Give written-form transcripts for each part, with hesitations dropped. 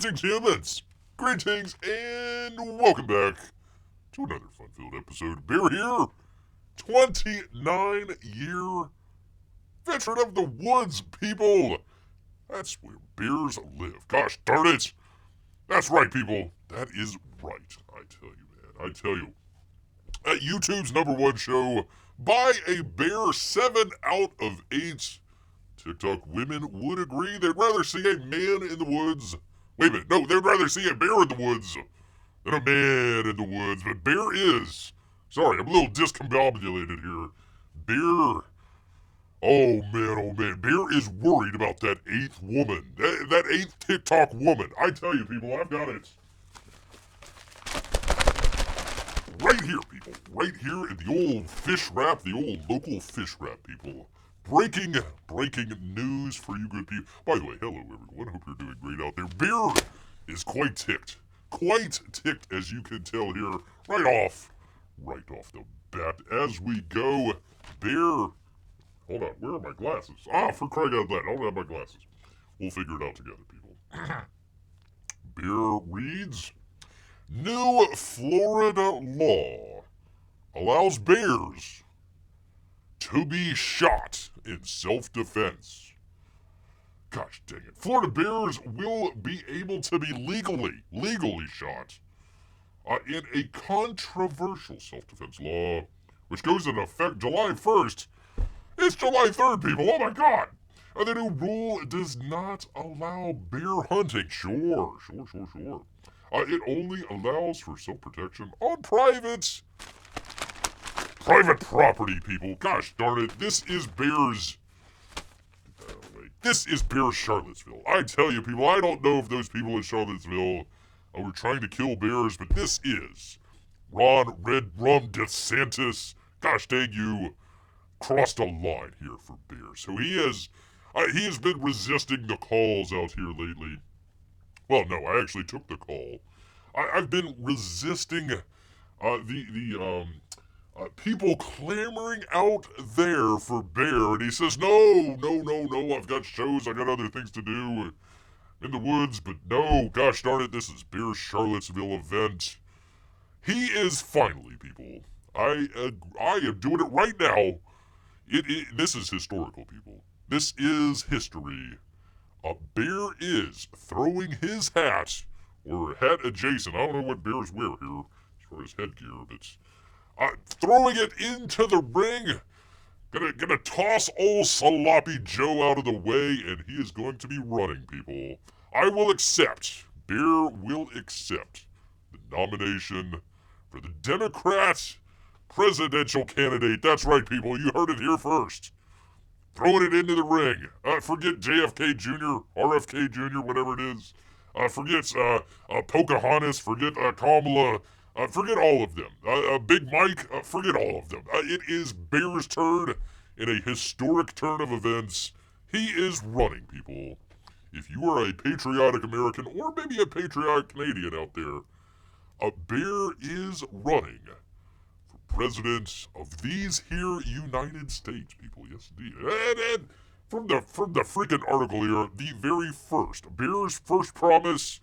Greetings, humans! Greetings, and welcome back to another fun-filled episode. Bear here, 29-year veteran of the woods, people. That's where bears live. Gosh darn it. That's right, people. That is right. I tell you, man. I tell you. At YouTube's #1 show, by a bare 7 out of 8 TikTok women would agree they'd rather see a man in the woods. Wait a minute, no, they'd rather see a bear in the woods than a man in the woods. But bear is, sorry, I'm a little discombobulated here. Bear, oh man, bear is worried about that 8th woman, that 8th TikTok woman. I tell you, people, I've got it. Right here, people, right here in the old fish wrap, the old local fish wrap, people. Breaking news for you good people. By the way, hello everyone. Hope you're doing great out there. Bear is quite ticked, as you can tell here, right off the bat. As we go, Bear. Hold on, where are my glasses? For crying out loud, I don't have my glasses. We'll figure it out together, people. Bear reads, new Florida law allows bears to be shot in self-defense. Gosh dang it. Florida bears will be able to be legally shot in a controversial self-defense law, which goes into effect July 1st. It's July 3rd, people. Oh my God. The new rule does not allow bear hunting. Sure. It only allows for self-protection on private property, people. Gosh darn it. This is Bears Charlottesville. I tell you, people, I don't know if those people in Charlottesville were trying to kill bears, but this is Ron Red Rum DeSantis. Gosh dang, you crossed a line here for bears. So he has been resisting the calls out here lately. Well, no, I actually took the call. I've been resisting people clamoring out there for bear, and he says, no, I've got shows, I got other things to do in the woods, but no, gosh darn it, this is Bear Charlottesville event. He is finally, people, I am doing it right now. This is historical, people. This is history. A bear is throwing his hat, or hat adjacent, I don't know what bears wear here, as far as headgear, but throwing it into the ring. Gonna toss old Sloppy Joe out of the way, and he is going to be running, people. I will accept, Bear will accept the nomination for the Democrat presidential candidate. That's right, people. You heard it here first. Throwing it into the ring. Forget JFK Jr., RFK Jr., whatever it is. Forget Pocahontas. Forget Kamala. Forget all of them. Big Mike, forget all of them. It is Bear's turn in a historic turn of events. He is running, people. If you are a patriotic American or maybe a patriotic Canadian out there, a bear is running for president of these here United States, people. Yes, indeed. And from the freaking article here, the very first, Bear's first promise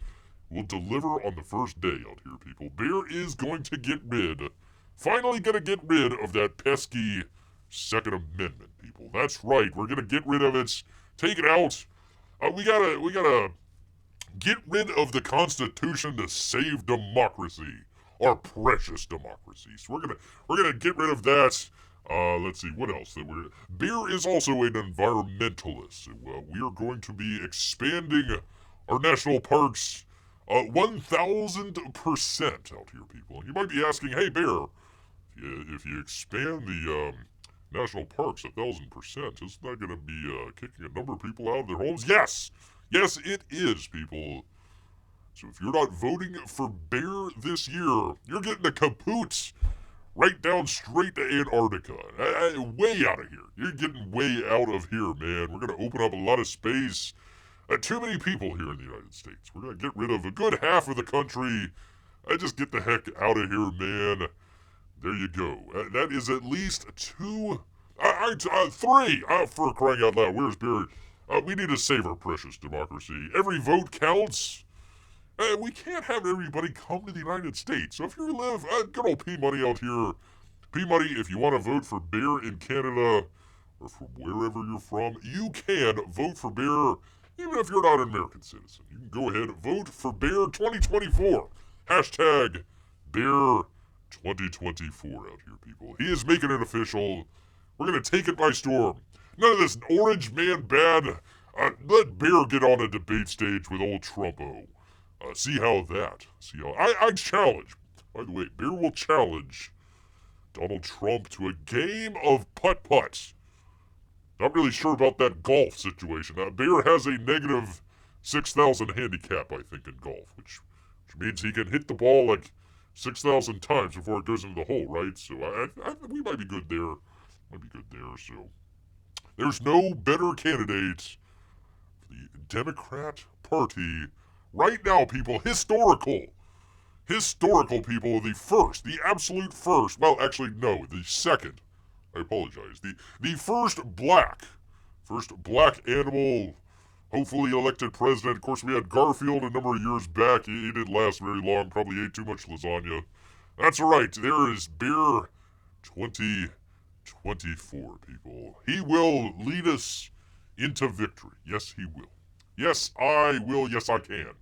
will deliver on the first day out here, people. Bear is going to finally gonna get rid of that pesky Second Amendment, people. That's right, we're gonna get rid of it, take it out. We gotta get rid of the Constitution to save democracy, our precious democracy. So we're gonna get rid of that. Let's see, what else? Bear is also an environmentalist. So, we are going to be expanding our national parks 1,000% out here, people. You might be asking, hey, Bear, if you expand the national parks 1,000%, isn't that going to be kicking a number of people out of their homes? Yes, it is, people. So if you're not voting for Bear this year, you're getting a kaput right down straight to Antarctica. Way out of here. You're getting way out of here, man. We're going to open up a lot of space. Too many people here in the United States. We're going to get rid of a good half of the country. Just get the heck out of here, man. There you go. That is at least 2, 3, for crying out loud. Where's Bear? We need to save our precious democracy. Every vote counts. We can't have everybody come to the United States. So if you live, good old P-Money out here, P-Money, if you want to vote for Bear in Canada, or from wherever you're from, you can vote for Bear, even if you're not an American citizen. You can go ahead and vote for Bear 2024. Hashtag Bear 2024 out here, people. He is making it official. We're going to take it by storm. None of this orange man bad. Let Bear get on a debate stage with old Trumpo. See how I challenge. By the way, Bear will challenge Donald Trump to a game of putt-putt. Not really sure about that golf situation. Bear has a negative 6,000 handicap, I think, in golf, which means he can hit the ball like 6,000 times before it goes into the hole, right? So we might be good there. So there's no better candidate for the Democrat Party right now, people. Historical people. The absolute first. Well, actually, no, the second. I apologize. The first black animal, hopefully elected president. Of course, we had Garfield a number of years back. He didn't last very long. Probably ate too much lasagna. That's all right. There is Bear 2024, people. He will lead us into victory. Yes, he will. Yes, I will. Yes, I can.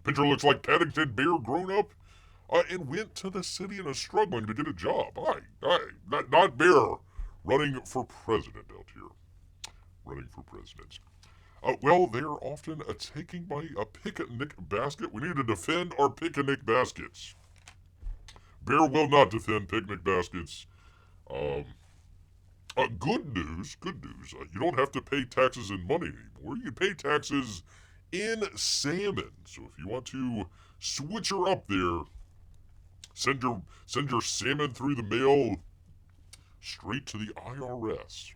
Picture looks like Paddington Bear grown up and went to the city and is struggling to get a job. Not Bear. Running for president out here. Well, they are often taken by a picnic basket. We need to defend our picnic baskets. Bear will not defend picnic baskets. Good news. You don't have to pay taxes in money anymore. You can pay taxes in salmon. So if you want to switch her up there, send your salmon through the mail straight to the IRS.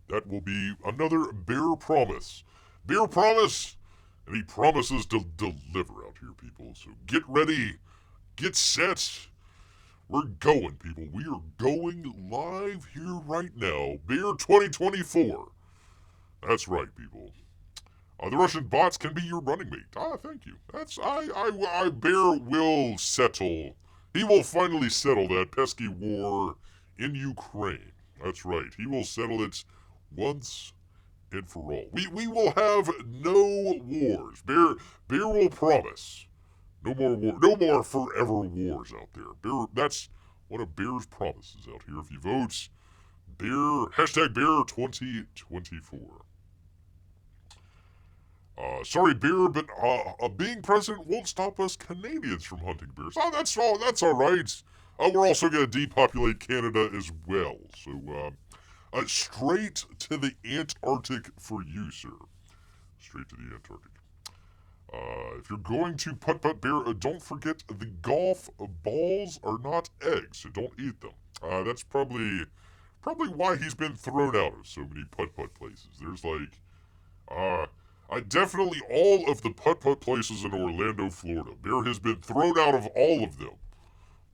That will be another Bear promise. And he promises to deliver out here, people. So get ready, get set. We're going, people. We are going live here right now. Bear 2024. That's right, people. The Russian bots can be your running mate. Thank you. Bear will settle. He will finally settle that pesky war in Ukraine. That's right. He will settle it once and for all. We will have no wars. Bear will promise. No more forever wars out there. That's one of Bear's promises out here. If you vote Bear, hashtag Bear 2024. Sorry, Bear, but being president won't stop us Canadians from hunting bears. That's all right. We're also going to depopulate Canada as well. So, straight to the Antarctic for you, sir. Straight to the Antarctic. If you're going to putt-putt Bear, don't forget the golf balls are not eggs, so don't eat them. That's probably why he's been thrown out of so many putt-putt places. There's definitely all of the putt-putt places in Orlando, Florida. Bear has been thrown out of all of them.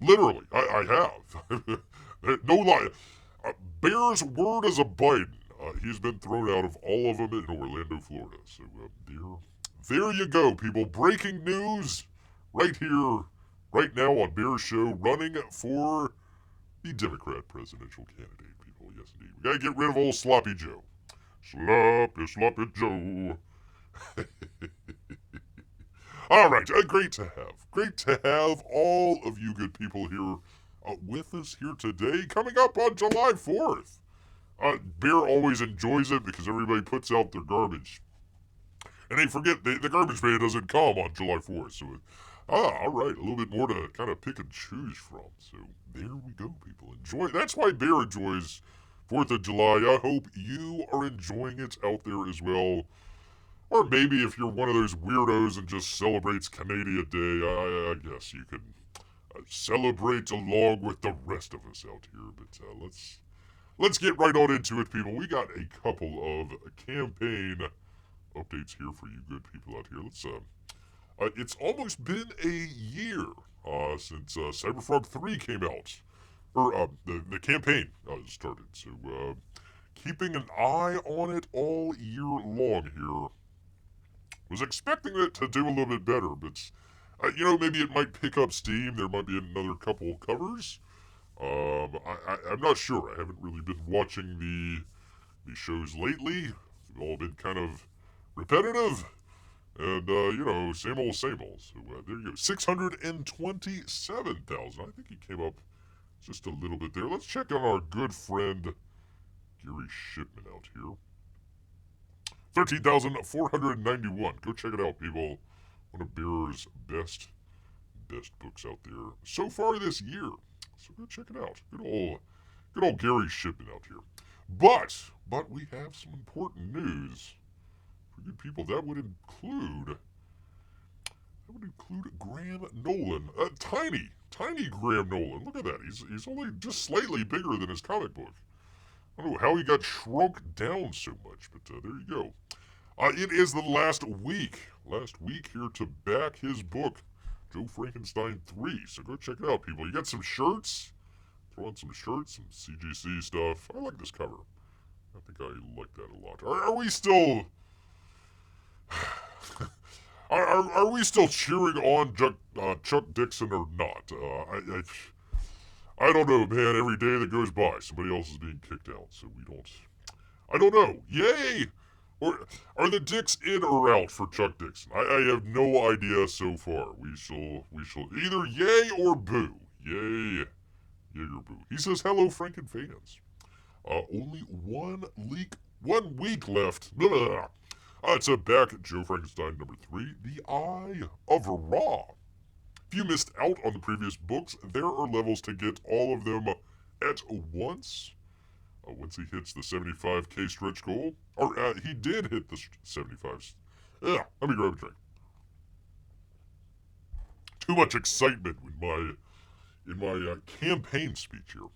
Literally, I have. No lie. Bear's word as a Biden. He's been thrown out of all of them in Orlando, Florida. So, there you go, people. Breaking news right here, right now on Bear's show, running for the Democrat presidential candidate, people. Yes, indeed. We gotta get rid of old Sloppy Joe. Sloppy Joe. All right, great to have all of you good people here with us here today. Coming up on July 4th. Bear always enjoys it because everybody puts out their garbage. And they forget the garbage man doesn't come on July 4th. So, all right, a little bit more to kind of pick and choose from. So there we go, people. Enjoy. That's why Bear enjoys 4th of July. I hope you are enjoying it out there as well. Or maybe if you're one of those weirdos and just celebrates Canada Day, I guess you can celebrate along with the rest of us out here. But let's get right on into it, people. We got a couple of campaign updates here for you good people out here. It's almost been a year since Cyberfrog 3 came out. Or the campaign started. So keeping an eye on it all year long here Was expecting it to do a little bit better, but maybe it might pick up steam. There might be another couple covers. I'm not sure. I haven't really been watching the shows lately. They've all been kind of repetitive. And, same old, same old. So, there you go. 627,000. I think he came up just a little bit there. Let's check on our good friend Gary Shipman out here. 13,491. Go check it out, people. One of Bearer's best books out there so far this year. So go check it out. Good old Gary Shipman out here. But we have some important news for good people. That would include Graham Nolan. Tiny Graham Nolan. Look at that. He's only just slightly bigger than his comic book. I don't know how he got shrunk down so much, but there you go. It is the last week here to back his book, Joe Frankenstein 3. So go check it out, people. You got some shirts. Throw on some shirts, some CGC stuff. I like this cover. I think I like that a lot. Are we still... are we still cheering on Chuck Dixon or not? I don't know, man. Every day that goes by, somebody else is being kicked out, so we don't... I don't know. Yay! Or are the dicks in or out for Chuck Dixon? I have no idea so far. We shall either yay or boo. Yay or boo. He says, hello, Franken fans. Only 1 week left. To back Joe Frankenstein number 3, The Eye of Ra. If you missed out on the previous books, there are levels to get all of them at once. Once he hits the 75k stretch goal. Or, he did hit the 75. Let me grab a drink. Too much excitement in my campaign speech here.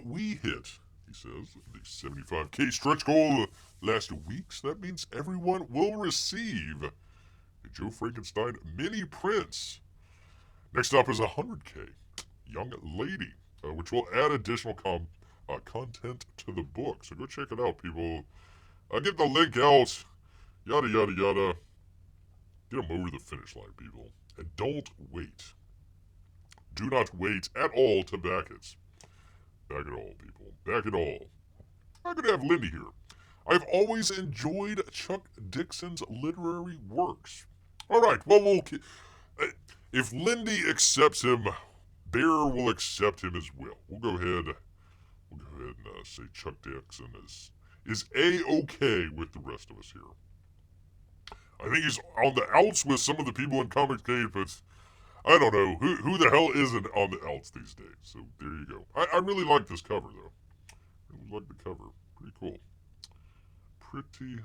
We hit, he says, the 75k stretch goal last week. So that means everyone will receive a Joe Frankenstein mini prints. Next up is 100k Young Lady, which will add additional content to the book. So go check it out, people. Get the link out. Yada, yada, yada. Get them over the finish line, people. And don't wait. Do not wait at all to back it. Back it all, people. Back it all. I'm going to have Lindy here. I've always enjoyed Chuck Dixon's literary works. All right, well, if Lindy accepts him, Bear will accept him as well. We'll go ahead and say Chuck Dixon is A-okay with the rest of us here. I think he's on the outs with some of the people in Comicsgate, but I don't know. Who the hell isn't on the outs these days? So there you go. I really like this cover, though. I really like the cover. Pretty cool. Pretty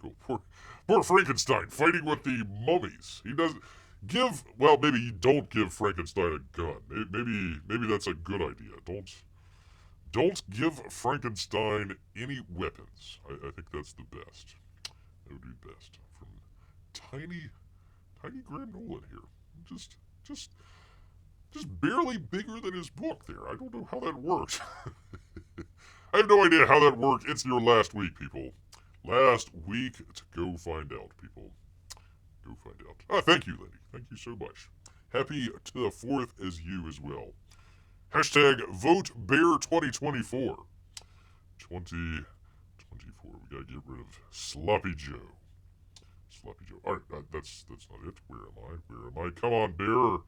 cool. Poor Frankenstein fighting with the mummies. He doesn't give... Well, maybe you don't give Frankenstein a gun. Maybe that's a good idea. Don't give Frankenstein any weapons. I think that's the best. That would be best. From tiny Graham Nolan here. Just barely bigger than his book there. I don't know how that works. I have no idea how that worked. It's your last week, people. Last week to go find out, people. Go find out. Thank you, lady. Thank you so much. Happy to the 4th as you as well. Hashtag vote Bear 2024. 2024. We gotta get rid of Sloppy Joe. Sloppy Joe. Alright, that's not it. Where am I? Come on, Bear.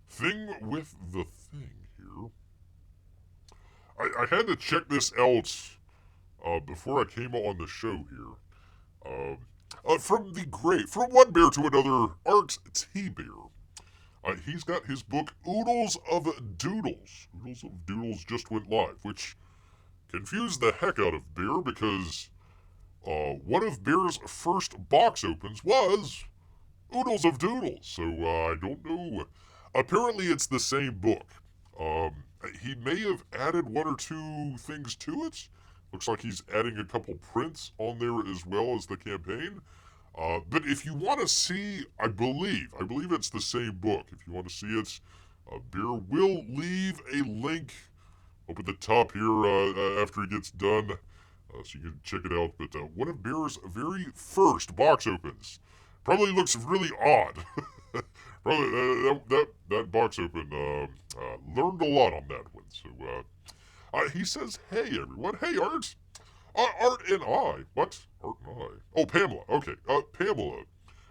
Thing with the thing here. I had to check this out before I came on the show here. From one bear to another, Art T. Bear. He's got his book Oodles of Doodles. Oodles of Doodles just went live, which confused the heck out of Bear because one of Bear's first box opens was Oodles of Doodles. So I don't know. Apparently it's the same book. He may have added 1 or 2 things to it. Looks like he's adding a couple prints on there as well as the campaign. But if you want to see, I believe it's the same book. If you want to see it, Bear will leave a link up at the top here after he gets done, so you can check it out. But one of Bear's very first box opens Probably looks really odd. Probably that box open learned a lot on that one. So he says, "Hey everyone, hey Art, Art and I. What? Art and I? Oh, Pamela. Okay, Pamela,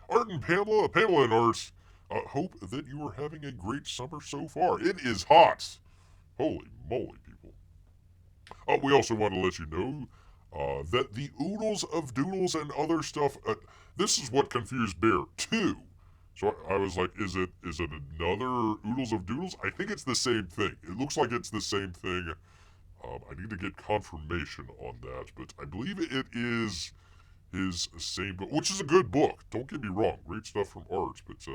Art and Pamela and Art. Hope that you are having a great summer so far. It is hot. Holy moly, people. We also want to let you know that the Oodles of Doodles and other stuff. This is what confused Bear too. So I was like, is it another Oodles of Doodles? I think it's the same thing. It looks like it's the same thing. I need to get confirmation on that, but I believe it is his same book, which is a good book. Don't get me wrong, great stuff from Art, but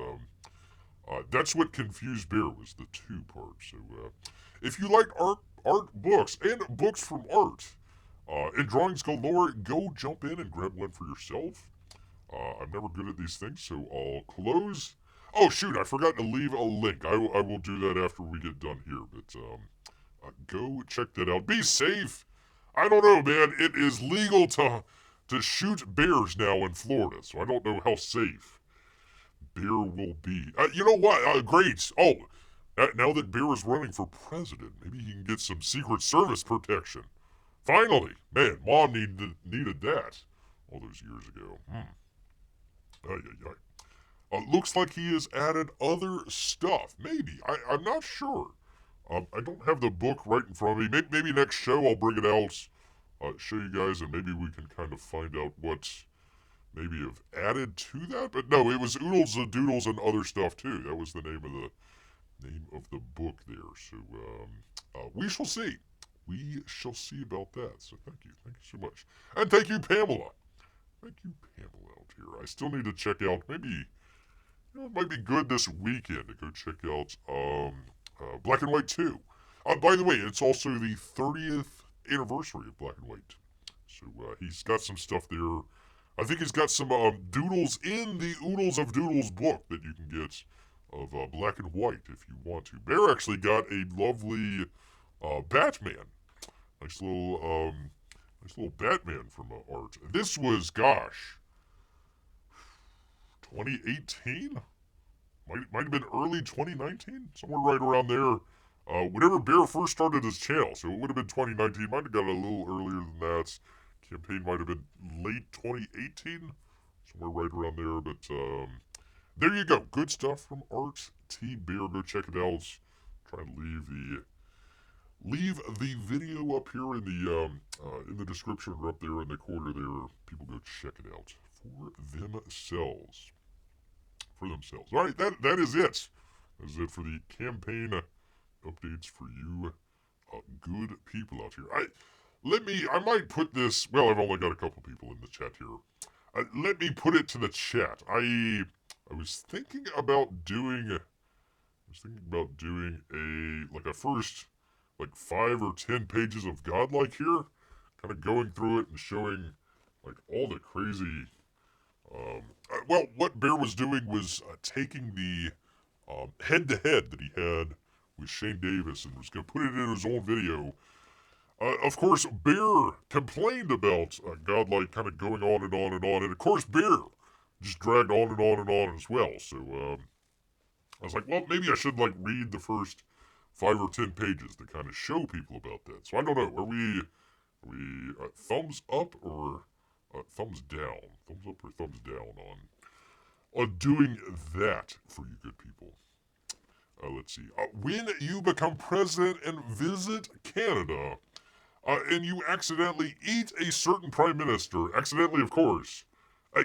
that's what confused Bear was, the two parts. So if you like art books and books from Art and drawings galore, go jump in and grab one for yourself. I'm never good at these things, so I'll close. Oh shoot, I forgot to leave a link. I will do that after we get done here, but go check that out. Be safe. I don't know, man. It is legal to shoot bears now in Florida, so I don't know how safe Bear will be. You know what? Great. Oh, now that Bear is running for president, maybe he can get some Secret Service protection. Finally, man, Mom needed that all those years ago. Looks like he has added other stuff. Maybe. I'm not sure. I don't have the book right in front of me. Maybe next show I'll bring it out, show you guys, and maybe we can kind of find out what maybe have added to that. But no, it was Oodles and Doodles and other stuff too. That was the name of the book there. So we shall see. We shall see about that. So thank you so much, and thank you, Pamela. Thank you, Pamela, out here. I still need to check out. Maybe it might be good this weekend to go check out Black and White 2. By the way, it's also the 30th anniversary of Black and White. So he's got some stuff there. I think he's got some doodles in the Oodles of Doodles book that you can get of Black and White if you want to. Bear actually got a lovely Batman. Nice little Batman from Art. This was, gosh, 2018? Might have been early 2019? Somewhere right around there. Whenever Bear first started his channel, so it would have been 2019. Might have got a little earlier than that. Campaign might have been late 2018. Somewhere right around there. But there you go. Good stuff from Art T. Bear. Go check it out. Try and leave the video up here in the description or up there in the corner there. People go check it out for themselves. All right, that is it. That is it for the campaign updates for you good people out here. I might put this, well, I've only got a couple people in the chat here. Let me put it to the chat. I was thinking about doing a first 5 or 10 pages of Godlike here, kind of going through it and showing all the crazy. What Bear was doing was taking the head-to-head that he had with Shane Davis and was going to put it in his own video. Of course, Bear complained about Godlike kind of going on and on and on, and of course, Bear just dragged on and on and on as well. So I was like, well, maybe I should read the first 5 or 10 pages to kind of show people about that. So I don't know. Are we thumbs up or thumbs down? Thumbs up or thumbs down on doing that for you good people? Let's see. When you become president and visit Canada, and you accidentally eat a certain prime minister, accidentally, of course,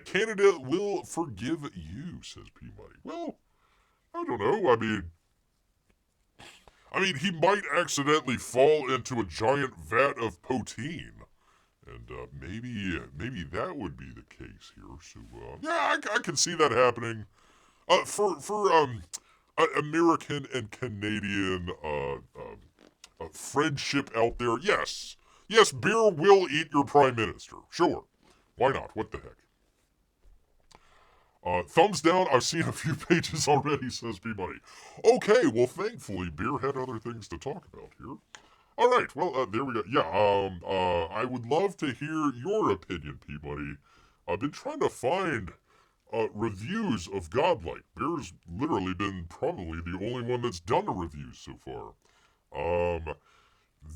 Canada will forgive you, says P-Money. Well, I don't know. I mean, he might accidentally fall into a giant vat of poteen. And maybe that would be the case here. So, yeah, I can see that happening. For American and Canadian friendship out there, yes. Yes, Bear will eat your prime minister. Sure. Why not? What the heck? Thumbs down. I've seen a few pages already, says P-Money. Okay, well, thankfully, Bear had other things to talk about here. All right, well, there we go. Yeah, I would love to hear your opinion, P-Money. I've been trying to find reviews of Godlike. Bear's literally been probably the only one that's done a review so far.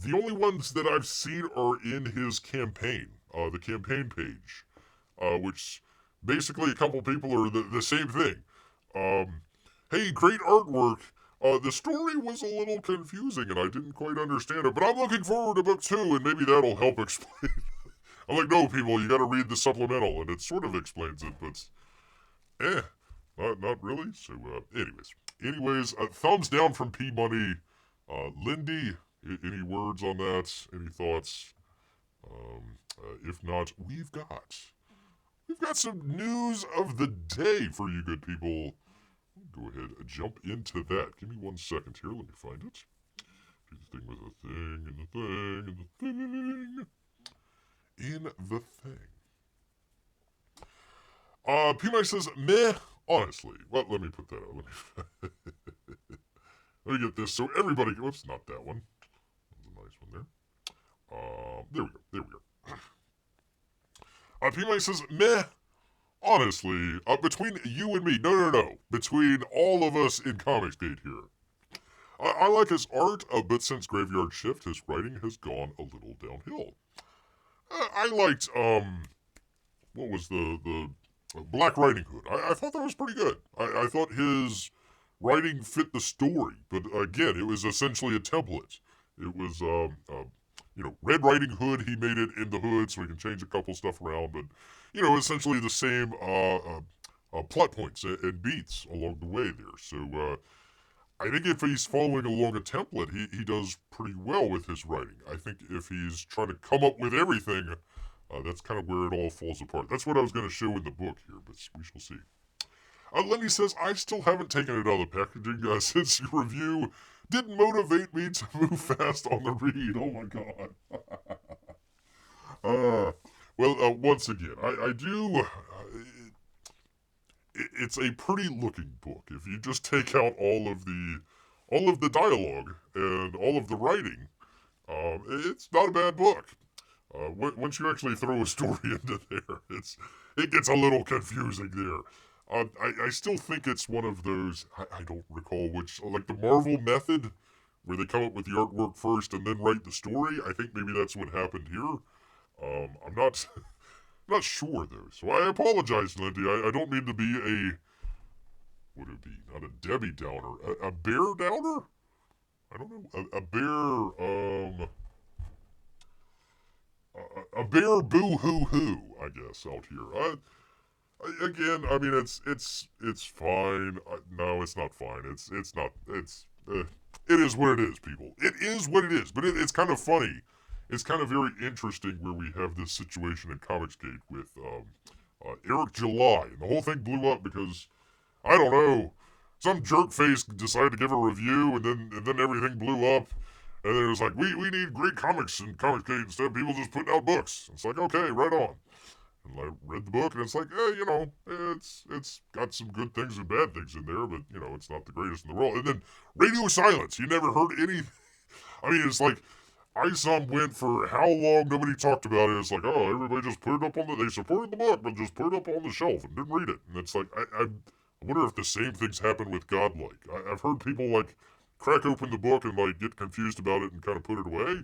The only ones that I've seen are in his campaign, the campaign page, which basically a couple people are the same thing. Hey, great artwork. The story was a little confusing and I didn't quite understand it, but I'm looking forward to book 2 and maybe that'll help explain. I'm like, no, people, you gotta read the supplemental, and it sort of explains it, but not really. So, anyways, thumbs down from P Money. Lindy, any words on that? Any thoughts? If not, we've got some news of the day for you good people. Go ahead and jump into that. Give me 1 second here. Let me find it. Do the thing with the thing and the thing and the thing. In the thing. P-Mike says, meh, honestly. Well, let me put that out. Let me get this so everybody... Whoops, not that one. That's a nice one there. There we go. P-Mike says, meh, honestly, between you and me. No. Between all of us in Comicsgate here. I like his art, but since Graveyard Shift, his writing has gone a little downhill. I liked, what was the Black Riding Hood. I thought that was pretty good. I thought his writing fit the story, but again, it was essentially a template. It was, Red Riding Hood, he made it in the hood so he can change a couple stuff around, but, essentially the same, plot points and beats along the way there. So, I think if he's following along a template, he does pretty well with his writing. I think if he's trying to come up with everything, that's kind of where it all falls apart. That's what I was going to show in the book here, but we shall see. Lenny says, I still haven't taken it out of the packaging since your review didn't motivate me to move fast on the read. Oh my god. Once again, I do... it's a pretty looking book. If you just take out all of the dialogue and all of the writing, it's not a bad book. Once you actually throw a story into there, it gets a little confusing there. I still think it's one of those, I don't recall which, like the Marvel method, where they come up with the artwork first and then write the story. I think maybe that's what happened here. I'm not sure, though, so I apologize, Lindy. I don't mean to be what would it be? Not a Debbie Downer. A Bear Downer? I don't know. A bear, a bear boo-hoo-hoo, I guess, out here. Again, I mean, it's fine. No, it's not fine. It is what it is, people. It is what it is, but it's kind of funny. It's kind of very interesting where we have this situation in Comicsgate with Eric July, and the whole thing blew up because, I don't know, some jerkface decided to give a review, and then everything blew up, and then it was like, we need great comics in Comicsgate instead of people just putting out books. It's like, okay, right on. And I read the book, and it's like, it's got some good things and bad things in there, but, it's not the greatest in the world. And then radio silence. You never heard any... I mean, it's like... ISOM went for how long nobody talked about it. It's like, oh, everybody just put it up they supported the book, but just put it up on the shelf and didn't read it. And it's like, I wonder if the same things happen with Godlike. I've heard people, crack open the book and, get confused about it and kind of put it away.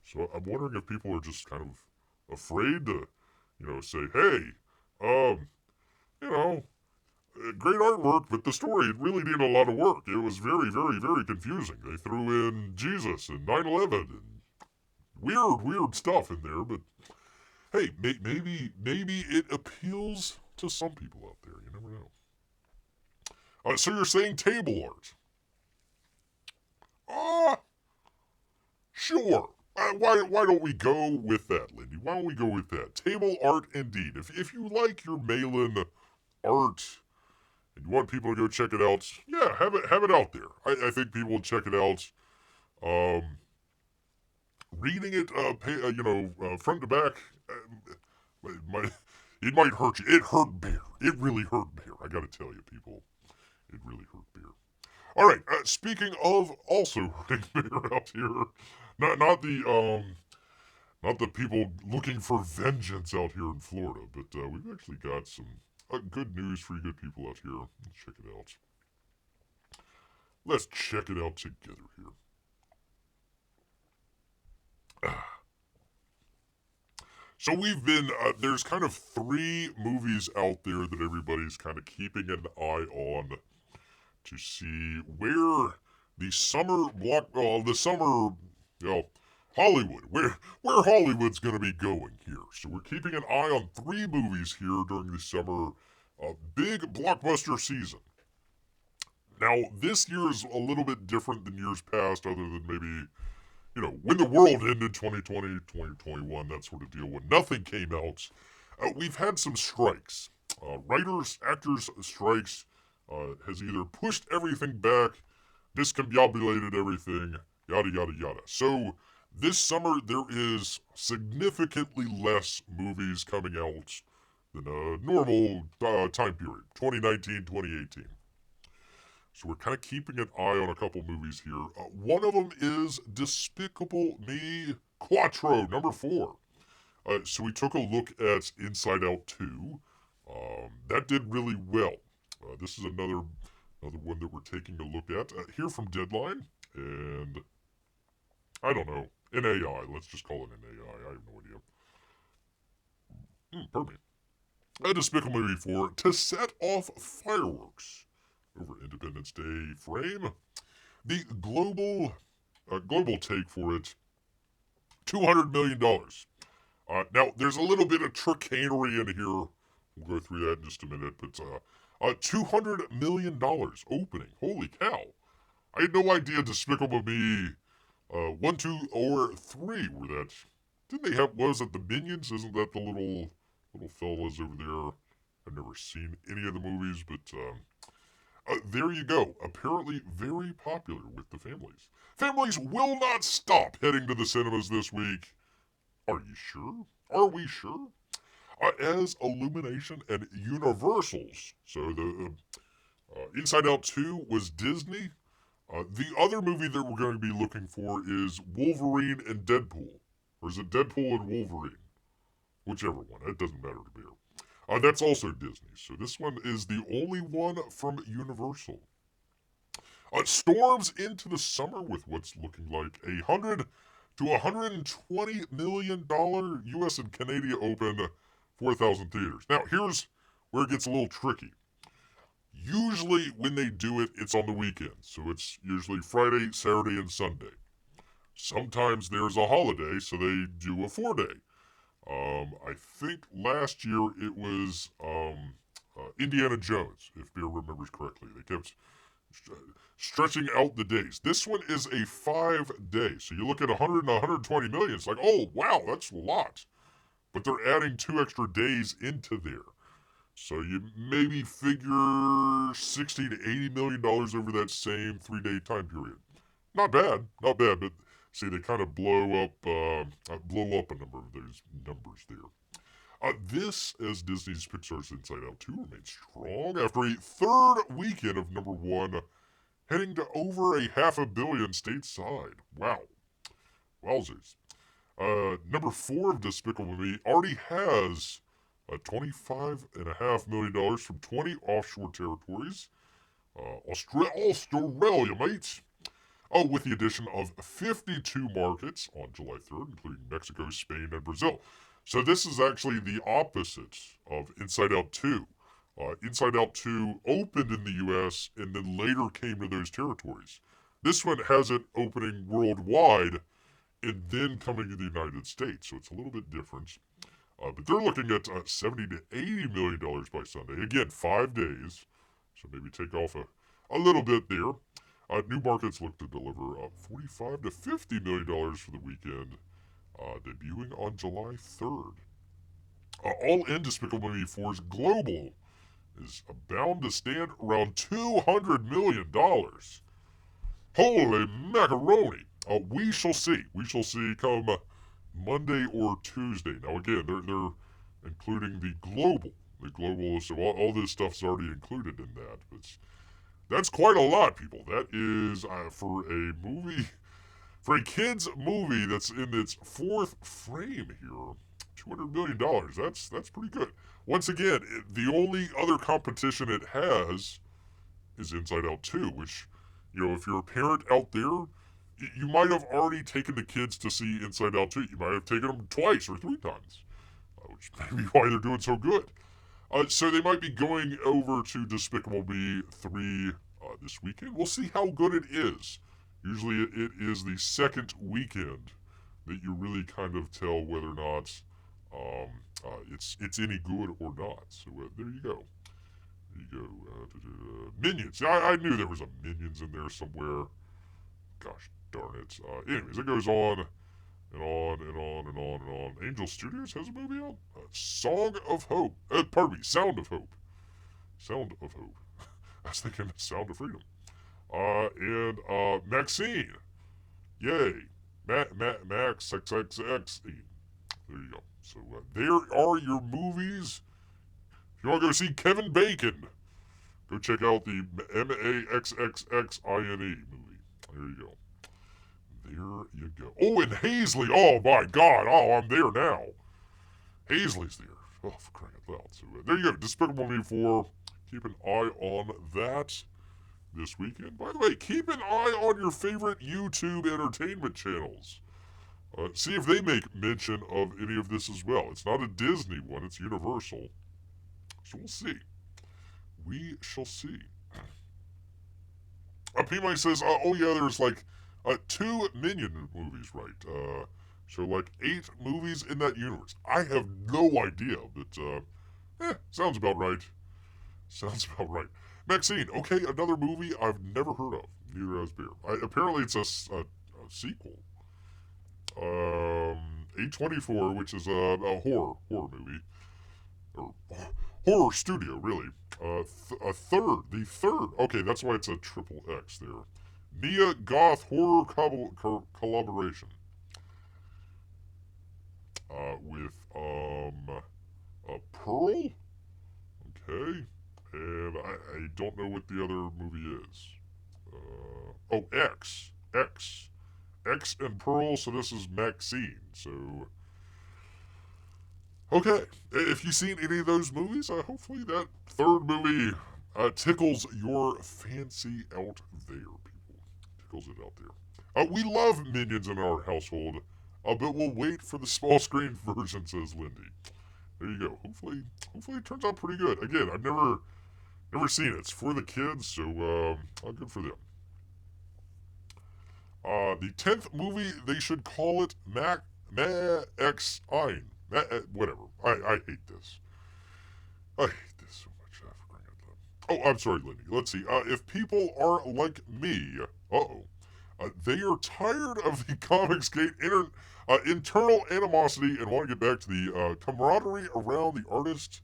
So I'm wondering if people are just kind of afraid to, say, hey, great artwork, but the story, it really needed a lot of work. It was very, very, very confusing. They threw in Jesus and 9/11 and weird stuff in there, but hey, maybe it appeals to some people out there. You never know. So you're saying table art? Sure. Why don't we go with that, Lindy? Why don't we go with that? Table art, indeed. If you like your Malin art and you want people to go check it out, yeah, have it out there. I think people will check it out. Reading it, front to back, it might hurt you. It hurt Bear. It really hurt Bear. I gotta tell you, people, it really hurt Bear. All right. Speaking of also hurting Bear out here, not the people looking for vengeance out here in Florida, but we've actually got some good news for you good people out here. Let's check it out. Let's check it out together here. So we've been, there's kind of 3 movies out there that everybody's kind of keeping an eye on to see where the summer Hollywood, where Hollywood's going to be going here. So we're keeping an eye on 3 movies here during the summer big blockbuster season. Now, this year is a little bit different than years past, other than maybe, when the world ended 2020, 2021, that sort of deal, when nothing came out. We've had some strikes. Writers, actors strikes has either pushed everything back, discombobulated everything, yada, yada, yada. So, this summer, there is significantly less movies coming out than a normal time period, 2019, 2018. So we're kind of keeping an eye on a couple movies here. One of them is Despicable Me Quattro, number 4. So we took a look at Inside Out 2. That did really well. This is another one that we're taking a look at. Here from Deadline, and I don't know, an AI. Let's just call it an AI. I have no idea. Pardon me. Despicable Me 4, to set off fireworks over Independence Day frame. The global take for it, $200 million. Now, there's a little bit of chicanery in here. We'll go through that in just a minute. But $200 million opening. Holy cow. I had no idea Despicable Me 1, 2, or 3 were that. Didn't they have, was it the Minions? Isn't that the little fellas over there? I've never seen any of the movies, but there you go. Apparently very popular with the families. Families will not stop heading to the cinemas this week. Are you sure? Are we sure? As Illumination and Universal's. So the Inside Out 2 was Disney. The other movie that we're going to be looking for is Wolverine and Deadpool. Or is it Deadpool and Wolverine? Whichever one. It doesn't matter to me. That's also Disney. So this one is the only one from Universal. Storms into the summer with what's looking like $100 to $120 million U.S. and Canadian open 4,000 theaters. Now, here's where it gets a little tricky. Usually when they do it, it's on the weekend. So it's usually Friday, Saturday, and Sunday. Sometimes there's a holiday, so they do a 4-day. I think last year it was Indiana Jones, if Beer remembers correctly. They kept stretching out the days. This one is a 5-day. So you look at 100 and 120 million, it's like, oh, wow, that's a lot. But they're adding 2 extra days into there. So you maybe figure 60 to $80 million over that same 3-day time period. Not bad, but see, they kind of blow up a number of those numbers there. This, as Disney's Pixar's Inside Out 2, remains strong after a 3rd weekend of number 1, heading to over $500 million stateside. Wow. Wowzers. Number 4 of Despicable Me already has $25.5 million from 20 offshore territories. Australia, mate. With the addition of 52 markets on July 3rd, including Mexico, Spain, and Brazil. So this is actually the opposite of Inside Out 2. Inside Out 2 opened in the U.S. and then later came to those territories. This one has it opening worldwide and then coming to the United States, so it's a little bit different. But they're looking at $70 to $80 million by Sunday. Again, 5 days, so maybe take off a little bit there. New markets look to deliver $45 to $50 million for the weekend, debuting on July 3rd. All in, Despicable Me 4's global is bound to stand around $200 million. Holy macaroni! We shall see. We shall see come Monday or Tuesday. Now again, they're including the global. The global, so all this stuff's already included in that. But that's quite a lot, people. That is, for a movie For a kids movie that's in its fourth frame here, $200 million, that's pretty good. Once again, the only other competition it has is Inside Out 2, which, if you're a parent out there, you might have already taken the kids to see Inside Out 2. You might have taken them twice or 3 times, which may be why they're doing so good. So they might be going over to Despicable Me 3 this weekend. We'll see how good it is. Usually it is the second weekend that you really kind of tell whether or not it's any good or not. So there you go. There you go. Minions. I knew there was a Minions in there somewhere. Gosh darn it. Anyways, it goes on and on and on and on and on. Angel Studios has a movie out. Song of Hope. Pardon me. Sound of Hope. Sound of Hope. I was thinking Sound of Freedom. And Maxine. Yay. Max XXX. There you go. So there are your movies. If you want to go see Kevin Bacon, go check out the MAXXXINE movie. There you go. There you go. Oh, and Hazley. Oh, my God. Oh, I'm there now. Hazley's there. Oh, for crying out loud. So there you go. Despicable Me 4. Keep an eye on that this weekend. By the way, keep an eye on your favorite YouTube entertainment channels. See if they make mention of any of this as well. It's not a Disney one. It's Universal. So we'll see. We shall see. P-Mike says, oh yeah, there's like 2 Minion movies, right? So like 8 movies in that universe. I have no idea, but sounds about right. Sounds about right. Maxine, okay, another movie I've never heard of. Neither has Bear. Apparently it's a sequel. A24, which is a horror movie. Or horror studio, really. The third. Okay, that's why it's a triple X there. Nia Goth horror collaboration. With Pearl. Okay, and I don't know what the other movie is. X and Pearl. So this is Maxine. So. Okay, if you've seen any of those movies, hopefully that third movie tickles your fancy out there, people. Tickles it out there. We love Minions in our household, but we'll wait for the small screen version, says Lindy. There you go. Hopefully it turns out pretty good. Again, I've never seen it. It's for the kids, so good for them. The 10th movie, they should call it Maxine. Whatever. I hate this. I hate this so much. I forgot that. Oh, I'm sorry, Lindy. Let's see. If people are like me, they are tired of the Comicsgate internal animosity and want to get back to the camaraderie around the artist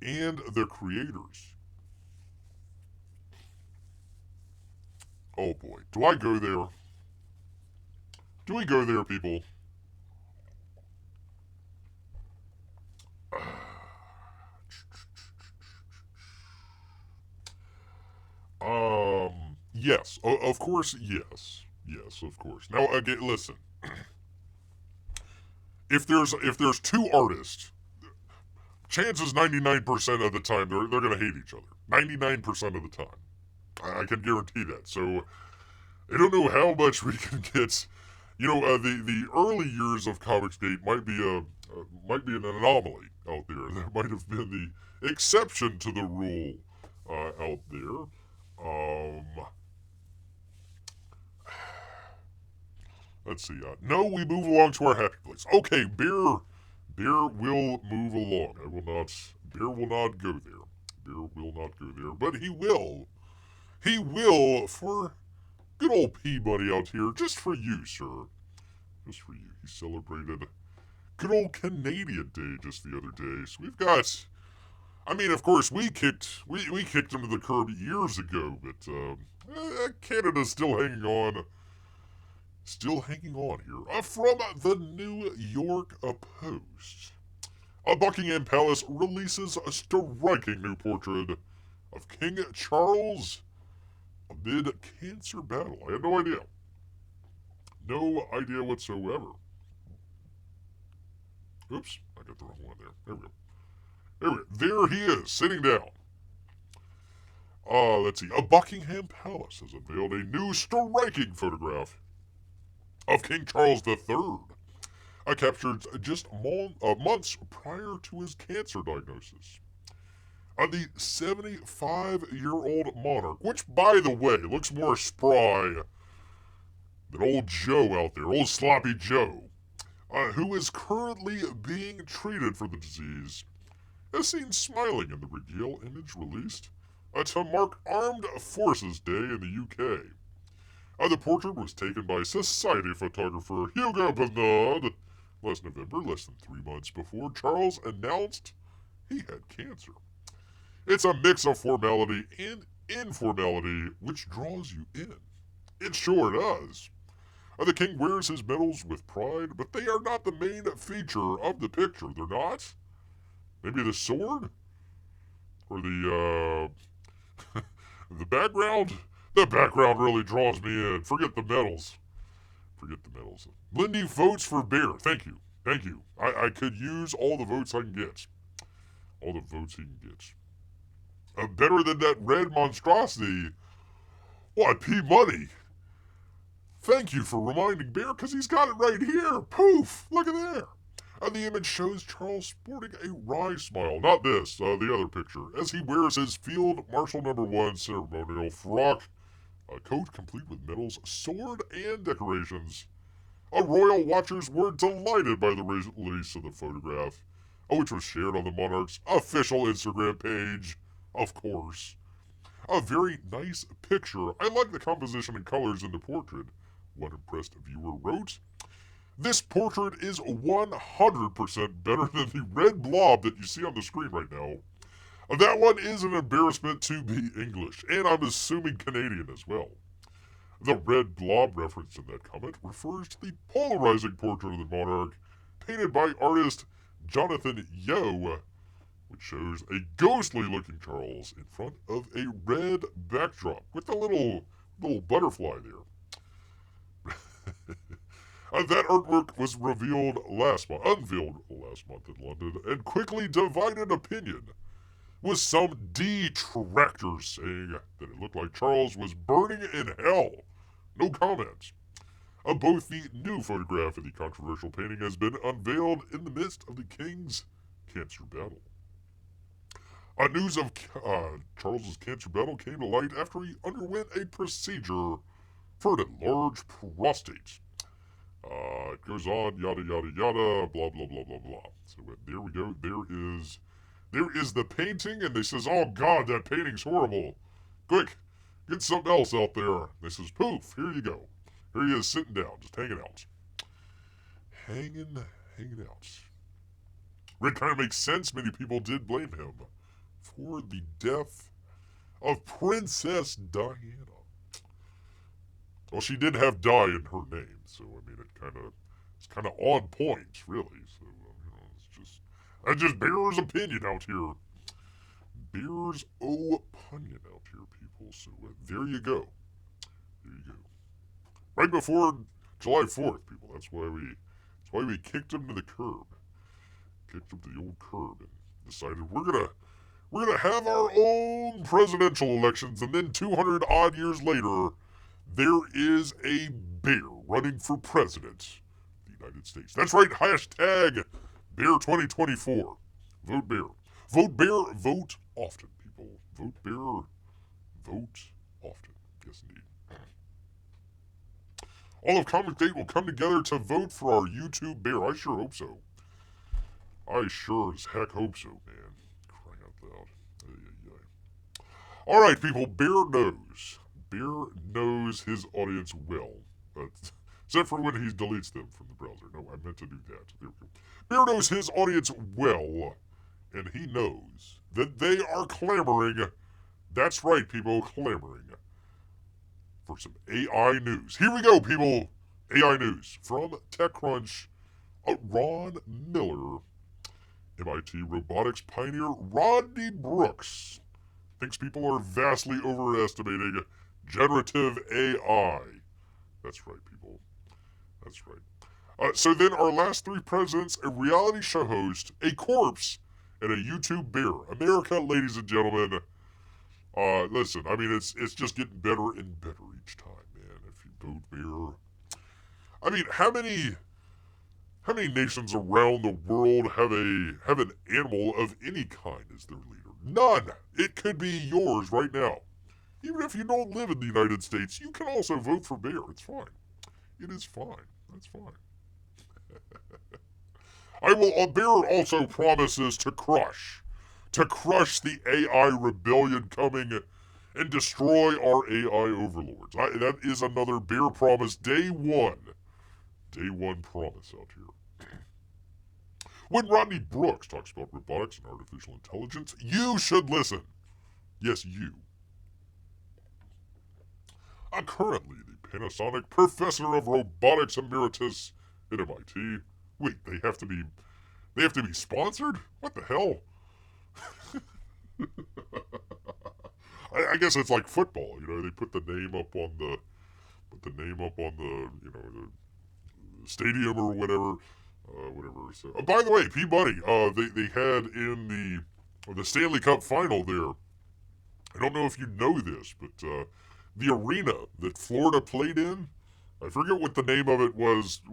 and the creators. Oh boy. Do I go there? Do we go there, people? Yes. Of course, yes. Yes, of course. Now, again, listen. If there's 2 artists, chances 99% of the time they're going to hate each other. 99% of the time. I can guarantee that. So, I don't know how much we can get. The early years of Comicsgate might be an anomaly out there. That might have been the exception to the rule out there. Let's see. No, we move along to our happy place. Okay, Bear will move along. Bear will not go there. Bear will not go there, but he will. He will for good old Peabody out here, just for you, sir. Just for you. He celebrated good old Canadian Day just the other day. So we've got. I mean, of course, we kicked him to the curb years ago, but Canada's still hanging on. Still hanging on here. From the New York Post. Buckingham Palace releases a striking new portrait of King Charles amid cancer battle. I had no idea. No idea whatsoever. Oops, I got the wrong one there. There we go. There he is, sitting down. Let's see. A Buckingham Palace has unveiled a new striking photograph of King Charles III, captured just months prior to his cancer diagnosis. The 75-year-old monarch, which, by the way, looks more spry than old Joe out there, old sloppy Joe, who is currently being treated for the disease, is seen smiling in the reveal image released to mark Armed Forces Day in the UK. The portrait was taken by Society photographer Hugo Bernard last November, less than 3 months before Charles announced he had cancer. It's a mix of formality and informality which draws you in. It sure does. The king wears his medals with pride, but they are not the main feature of the picture. They're not? Maybe the sword? Or the the background? The background really draws me in. Forget the medals. Lindy votes for Bear. Thank you. I could use all the votes I can get. All the votes he can get. Better than that red monstrosity. What, P Money? Thank you for reminding Bear, because he's got it right here. Poof! Look at there. The image shows Charles sporting a wry smile. Not this, the other picture, as he wears his Field Marshal No. 1 ceremonial frock, a coat complete with medals, sword, and decorations. Royal watchers were delighted by the release of the photograph, which was shared on the monarch's official Instagram page. Of course. A very nice picture. I like the composition and colors in the portrait, one impressed viewer wrote. This portrait is 100% better than the red blob that you see on the screen right now. That one is an embarrassment to be English, and I'm assuming Canadian as well. The red blob reference in that comment refers to the polarizing portrait of the monarch painted by artist Jonathan Yeo, which shows a ghostly-looking Charles in front of a red backdrop with a little butterfly there. That artwork was unveiled last month in London, and quickly divided opinion, with some detractors saying that it looked like Charles was burning in hell. No comments. Both the new photograph and the controversial painting has been unveiled in the midst of the king's cancer battle. News of Charles's cancer battle came to light after he underwent a procedure for an enlarged prostate. It goes on, yada yada yada, blah blah blah blah blah. So there we go. There is the painting, and they says, "Oh God, that painting's horrible. Quick, get something else out there." They says, "Poof, here you go. Here he is, sitting down, just hanging out, hanging out." It kind of makes sense. Many people did blame him for the death of Princess Diana. Well, she did have Di in her name, so I mean, it's kind of on point, really. So that's just Bear's opinion out here. Bear's opinion out here, people. So there you go. Right before July 4th, people. That's why we kicked him to the curb. Kicked him to the old curb and decided we're gonna have our own presidential elections, and then 200 odd years later, there is a bear running for president of the United States. That's right, hashtag Bear 2024. Vote Bear. Vote Bear, vote often, people. Vote Bear, vote often. Yes, indeed. All of Comic Date will come together to vote for our YouTube Bear. I sure hope so. I sure as heck hope so, man. Crying out loud. Alright, people, Bear knows. Bear knows his audience well. Except for when he deletes them from the browser. No, I meant to do that. There we go. Bear knows his audience well, and he knows that they are clamoring. That's right, people, clamoring for some AI news. Here we go, people. AI news from TechCrunch. Ron Miller, MIT robotics pioneer Rodney Brooks thinks people are vastly overestimating generative AI. That's right, people. That's right. So then our last three presidents, a reality show host, a corpse, and a YouTube bear. America, ladies and gentlemen. Listen, I mean, it's just getting better and better each time, man. If you vote bear. I mean, how many nations around the world have an animal of any kind as their leader? None. It could be yours right now. Even if you don't live in the United States, you can also vote for bear. It's fine. It is fine. That's fine. Bear also promises to crush the AI rebellion coming and destroy our AI overlords. That is another bear promise. Day one promise out here. When Rodney Brooks talks about robotics and artificial intelligence, you should listen. Yes, you. I'm currently the Panasonic Professor of Robotics Emeritus at MIT. Wait, they have to be sponsored? What the hell? I guess it's like football, you know. They put the name up on the the stadium or whatever. So, by the way, Peabody, they had in the Stanley Cup final there. I don't know if you know this, but the arena that Florida played in, I forget what the name of it was.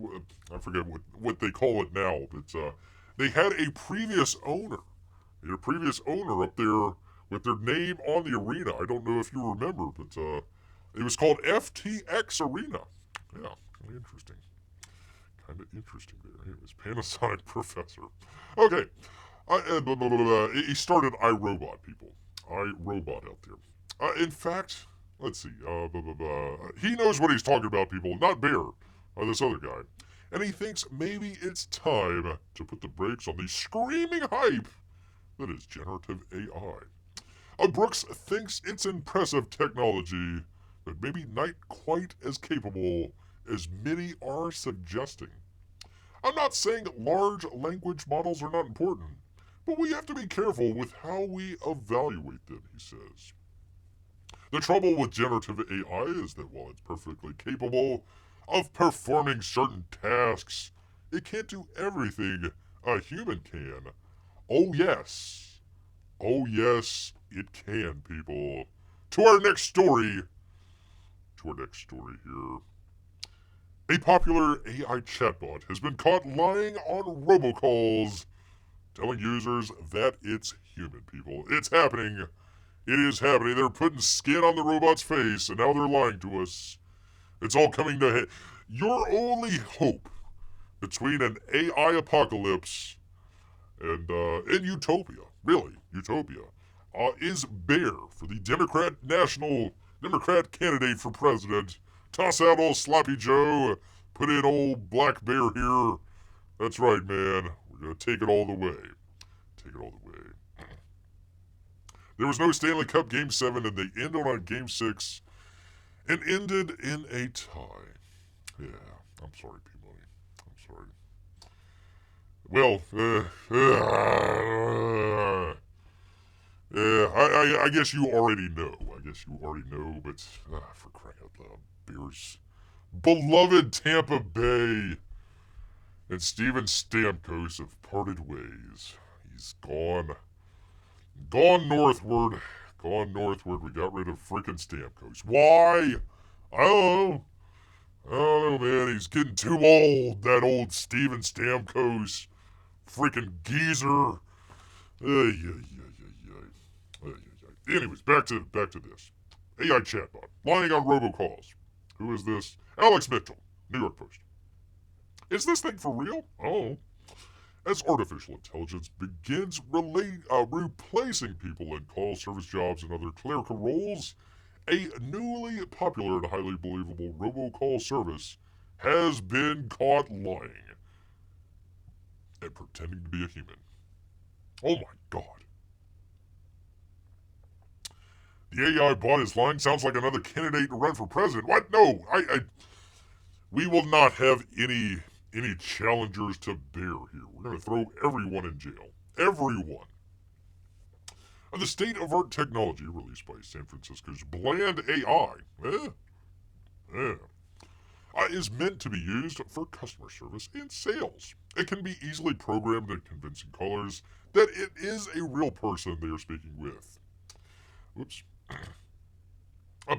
I forget what they call it now, but they had a previous owner. They had a previous owner up there with their name on the arena. I don't know if you remember, but it was called FTX Arena. Yeah, kind of interesting. Kind of interesting there. Anyways, Panasonic Professor. Okay. He started iRobot, people. iRobot out there. In fact, let's see. He knows what he's talking about, people. Not Bear. This other guy. And he thinks maybe it's time to put the brakes on the screaming hype that is generative AI. Brooks thinks it's impressive technology, but maybe not quite as capable as many are suggesting. I'm not saying large language models are not important, but we have to be careful with how we evaluate them, he says. The trouble with generative AI is that while it's perfectly capable of performing certain tasks, it can't do everything a human can. Oh yes, it can, people. To our next story here. A popular AI chatbot has been caught lying on robocalls, telling users that it's human, people. It's happening. It is happening. They're putting skin on the robot's face, and now they're lying to us. It's all coming to head. Your only hope between an AI apocalypse and utopia, really, utopia, is Bear for the Democrat candidate for president. Toss out old Sloppy Joe, put in old Black Bear here. That's right, man. We're going to take it all the way. Take it all the way. There was no Stanley Cup Game 7, and they ended on Game 6 and ended in a tie. Yeah, I'm sorry, Peabody. I'm sorry. Well, I guess you already know. But for crying out loud, Bears, beloved Tampa Bay, and Steven Stamkos have parted ways. He's gone northward. We got rid of freaking Stamkos. Why? I don't know, man. He's getting too old. That old Steven Stamkos, freaking geezer. Anyways, back to this. AI chatbot lying on robocalls. Who is this? Alex Mitchell, New York Post. Is this thing for real? Oh. As artificial intelligence begins replacing people in call service jobs and other clerical roles, a newly popular and highly believable robocall service has been caught lying and pretending to be a human. Oh my god. The AI bot is lying. Sounds like another candidate to run for president. What? No, we will not have any challengers to Bear here. We're going to throw everyone in jail. Everyone. The state-of-art technology released by San Francisco's Bland AI. is meant to be used for customer service and sales. It can be easily programmed in convincing colors that it is a real person they are speaking with. Whoops.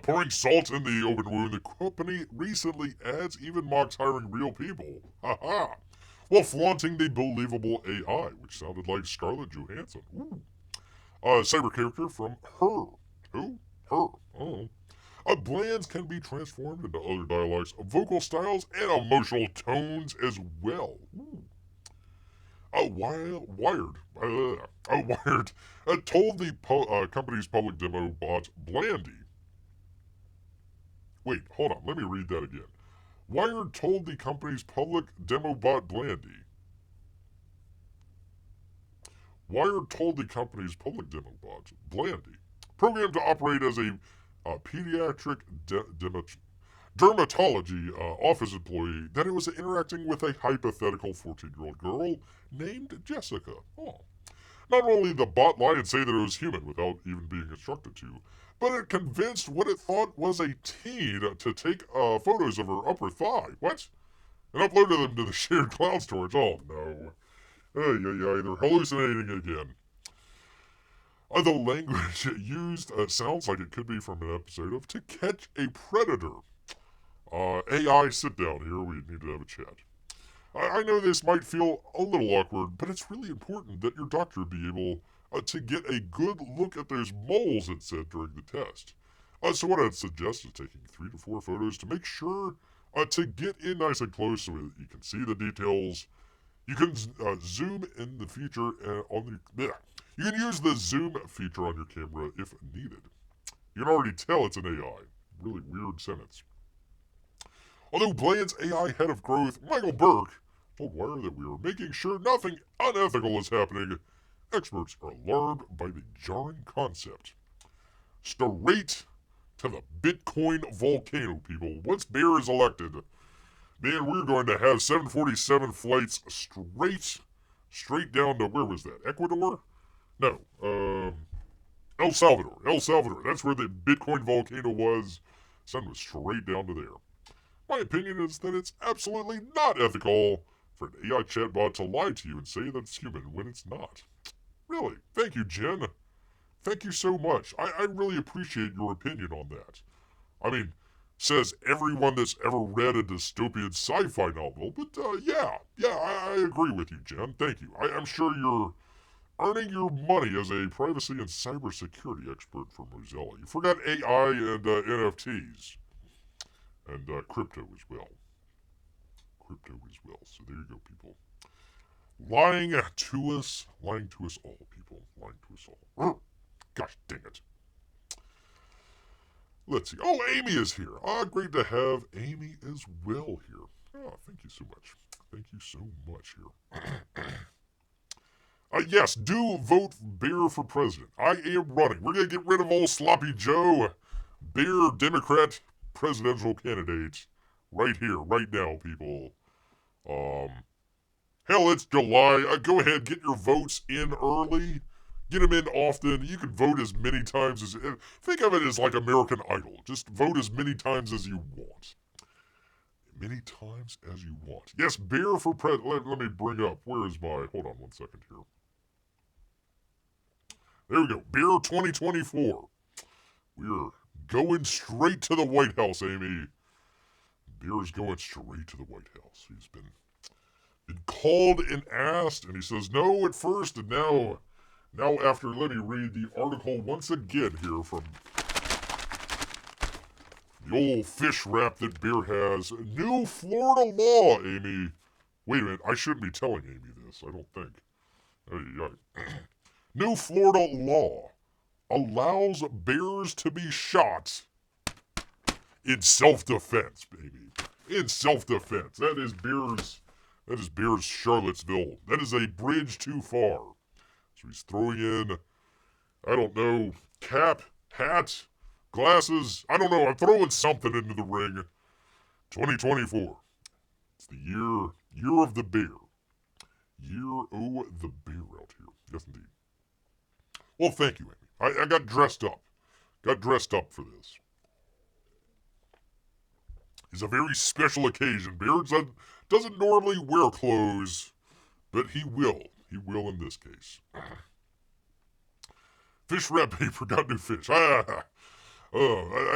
Pouring salt in the open wound, the company recently adds even mocks hiring real people. Haha. While flaunting the believable AI, which sounded like Scarlett Johansson. Ooh. A cyber character from Her. Who? Her. Oh. Blends can be transformed into other dialects, vocal styles, and emotional tones as well. Ooh. Wired told the company's public demo bot Blandy. Wait, hold on, let me read that again. Wired told the company's public demo bot Blandy. Wired told the company's public demo bot Blandy, programmed to operate as a pediatric dermatology office employee, that it was interacting with a hypothetical 14-year-old girl named Jessica. Oh. Not only did the bot lie and say that it was human without even being instructed to, but it convinced what it thought was a teen to take photos of her upper thigh. What? And uploaded them to the shared cloud storage. Oh no. They're hallucinating again. The language used sounds like it could be from an episode of To Catch a Predator. AI, sit down here. We need to have a chat. I know this might feel a little awkward, but it's really important that your doctor be able to get a good look at those moles, it said during the test. So what I'd suggest is taking 3 to 4 photos to make sure to get in nice and close so that you can see the details. You can zoom in the feature on the... You can use the zoom feature on your camera if needed. You can already tell it's an AI. Really weird sentence. Although Bland's AI head of growth, Michael Burke, told Wire that we are making sure nothing unethical is happening, experts are alarmed by the jarring concept. Straight to the Bitcoin volcano, people. Once Bear is elected, man, we're going to have 747 flights straight down to, where was that, Ecuador? No, El Salvador. El Salvador. That's where the Bitcoin volcano was. Send us straight down to there. My opinion is that it's absolutely not ethical for an AI chatbot to lie to you and say that it's human when it's not. Really. Thank you, Jen. Thank you so much. I really appreciate your opinion on that. I mean, says everyone that's ever read a dystopian sci-fi novel, but I agree with you, Jen. Thank you. I'm sure you're earning your money as a privacy and cybersecurity expert for Mozilla. You forgot AI and NFTs. And crypto as well. So there you go, people. Lying to us all, people. Lying to us all. Gosh dang it. Let's see. Oh, Amy is here. Great to have Amy as well here. Oh, thank you so much. Thank you so much here. Yes, do vote Bear for president. I am running. We're going to get rid of old Sloppy Joe. Bear Democrat presidential candidate. Right here, right now, people. Hell, it's July. Go ahead, get your votes in early. Get them in often. You can vote as many times as... Think of it as like American Idol. Just vote as many times as you want. Many times as you want. Yes, Bear for president. Let me bring up. Where is my... Hold on one second here. There we go. Bear 2024. We're going straight to the White House, Amy. Bear's going straight to the White House. He's been called and asked, and he says no at first, and now after, let me read the article once again here from the old fish wrap that Bear has. New Florida law, Amy. Wait a minute, I shouldn't be telling Amy this, I don't think. New Florida law allows bears to be shot in self-defense, baby. In self-defense. That is Bear's Charlottesville. That is a bridge too far. So he's throwing in, I don't know, cap, hat, glasses. I don't know. I'm throwing something into the ring. 2024. It's the year of the bear. Year o' the bear out here. Yes, indeed. Well, thank you, Amy. I got dressed up. Got dressed up for this. is a very special occasion. Bear doesn't normally wear clothes, but he will. He will in this case. Fish wrap paper, got new fish. I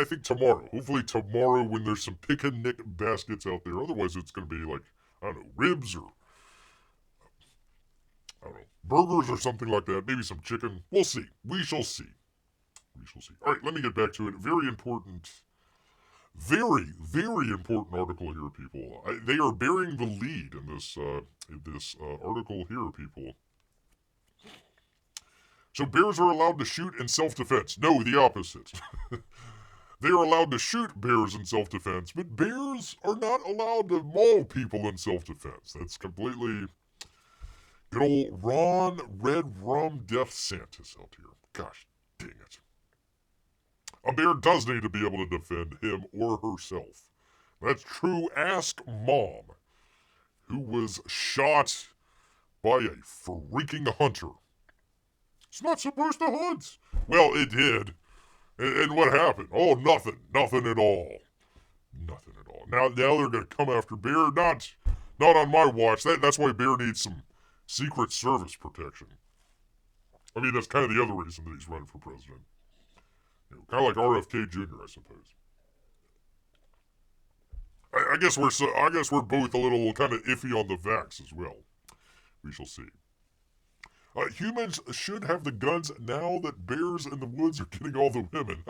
think tomorrow. Hopefully tomorrow when there's some picnic baskets out there. Otherwise it's going to be like, I don't know, ribs or, I don't know, burgers or something like that. Maybe some chicken. We'll see. We shall see. We shall see. All right, let me get back to it. Very important article here, people. They are bearing the lead in this article here, people. So bears are allowed to shoot in self-defense. No, the opposite. They are allowed to shoot bears in self-defense, but bears are not allowed to maul people in self-defense. That's completely good old Ron Red Rum Death Santis out here. Gosh dang it. A bear does need to be able to defend him or herself. That's true. Ask Mom, who was shot by a freaking hunter. It's not supposed to hunt. Well, it did. And what happened? Oh, nothing. Nothing at all. Nothing at all. Now they're going to come after Bear. Not on my watch. That's why Bear needs some Secret Service protection. I mean, that's kind of the other reason that he's running for president. You know, kind of like RFK Jr., I suppose. I guess we're both a little kind of iffy on the vax as well. We shall see. Humans should have the guns now that bears in the woods are getting all the women.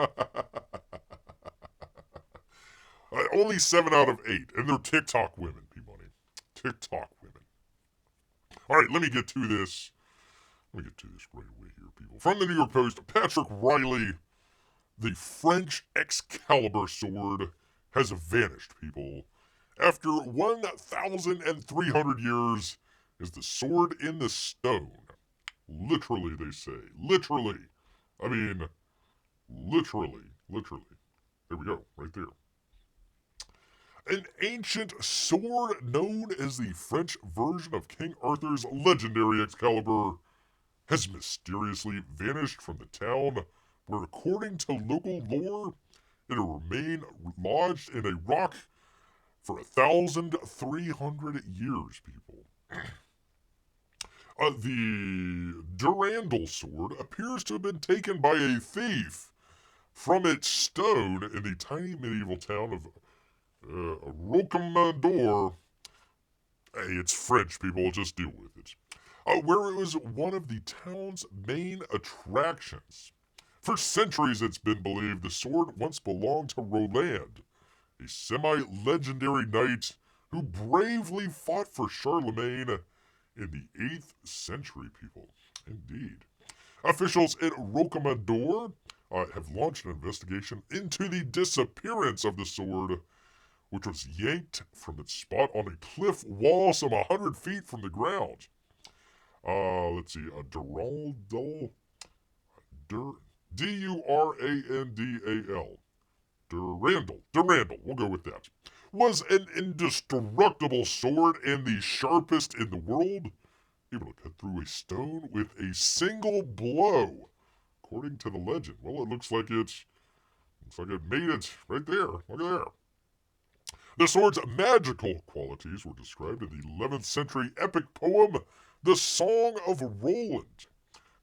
Only 7 out of 8, and they're TikTok women, P-Money. TikTok women. All right, let me get to this. Let me get to this right away here, people. From the New York Post, Patrick Riley, the French Excalibur sword has vanished, people. After 1,300 years, is the sword in the stone. Literally, they say. Literally. I mean, literally. There we go, right there. An ancient sword known as the French version of King Arthur's legendary Excalibur has mysteriously vanished from the town where, according to local lore, it will remain lodged in a rock for 1,300 years, people. The Durandal sword appears to have been taken by a thief from its stone in the tiny medieval town of Rocamadour. Hey, it's French, people, just deal with it. Where it was one of the town's main attractions. For centuries, it's been believed the sword once belonged to Roland, a semi-legendary knight who bravely fought for Charlemagne in the 8th century, people. Indeed. Officials in Rocamadour have launched an investigation into the disappearance of the sword, which was yanked from its spot on a cliff wall some 100 feet from the ground. Let's see. Durandal. D-U-R-A-N-D-A-L. Durandal. We'll go with that. Was an indestructible sword and the sharpest in the world, able to cut through a stone with a single blow, according to the legend. Well, it looks like it made it right there. Look at there. The sword's magical qualities were described in the 11th century epic poem, The Song of Roland.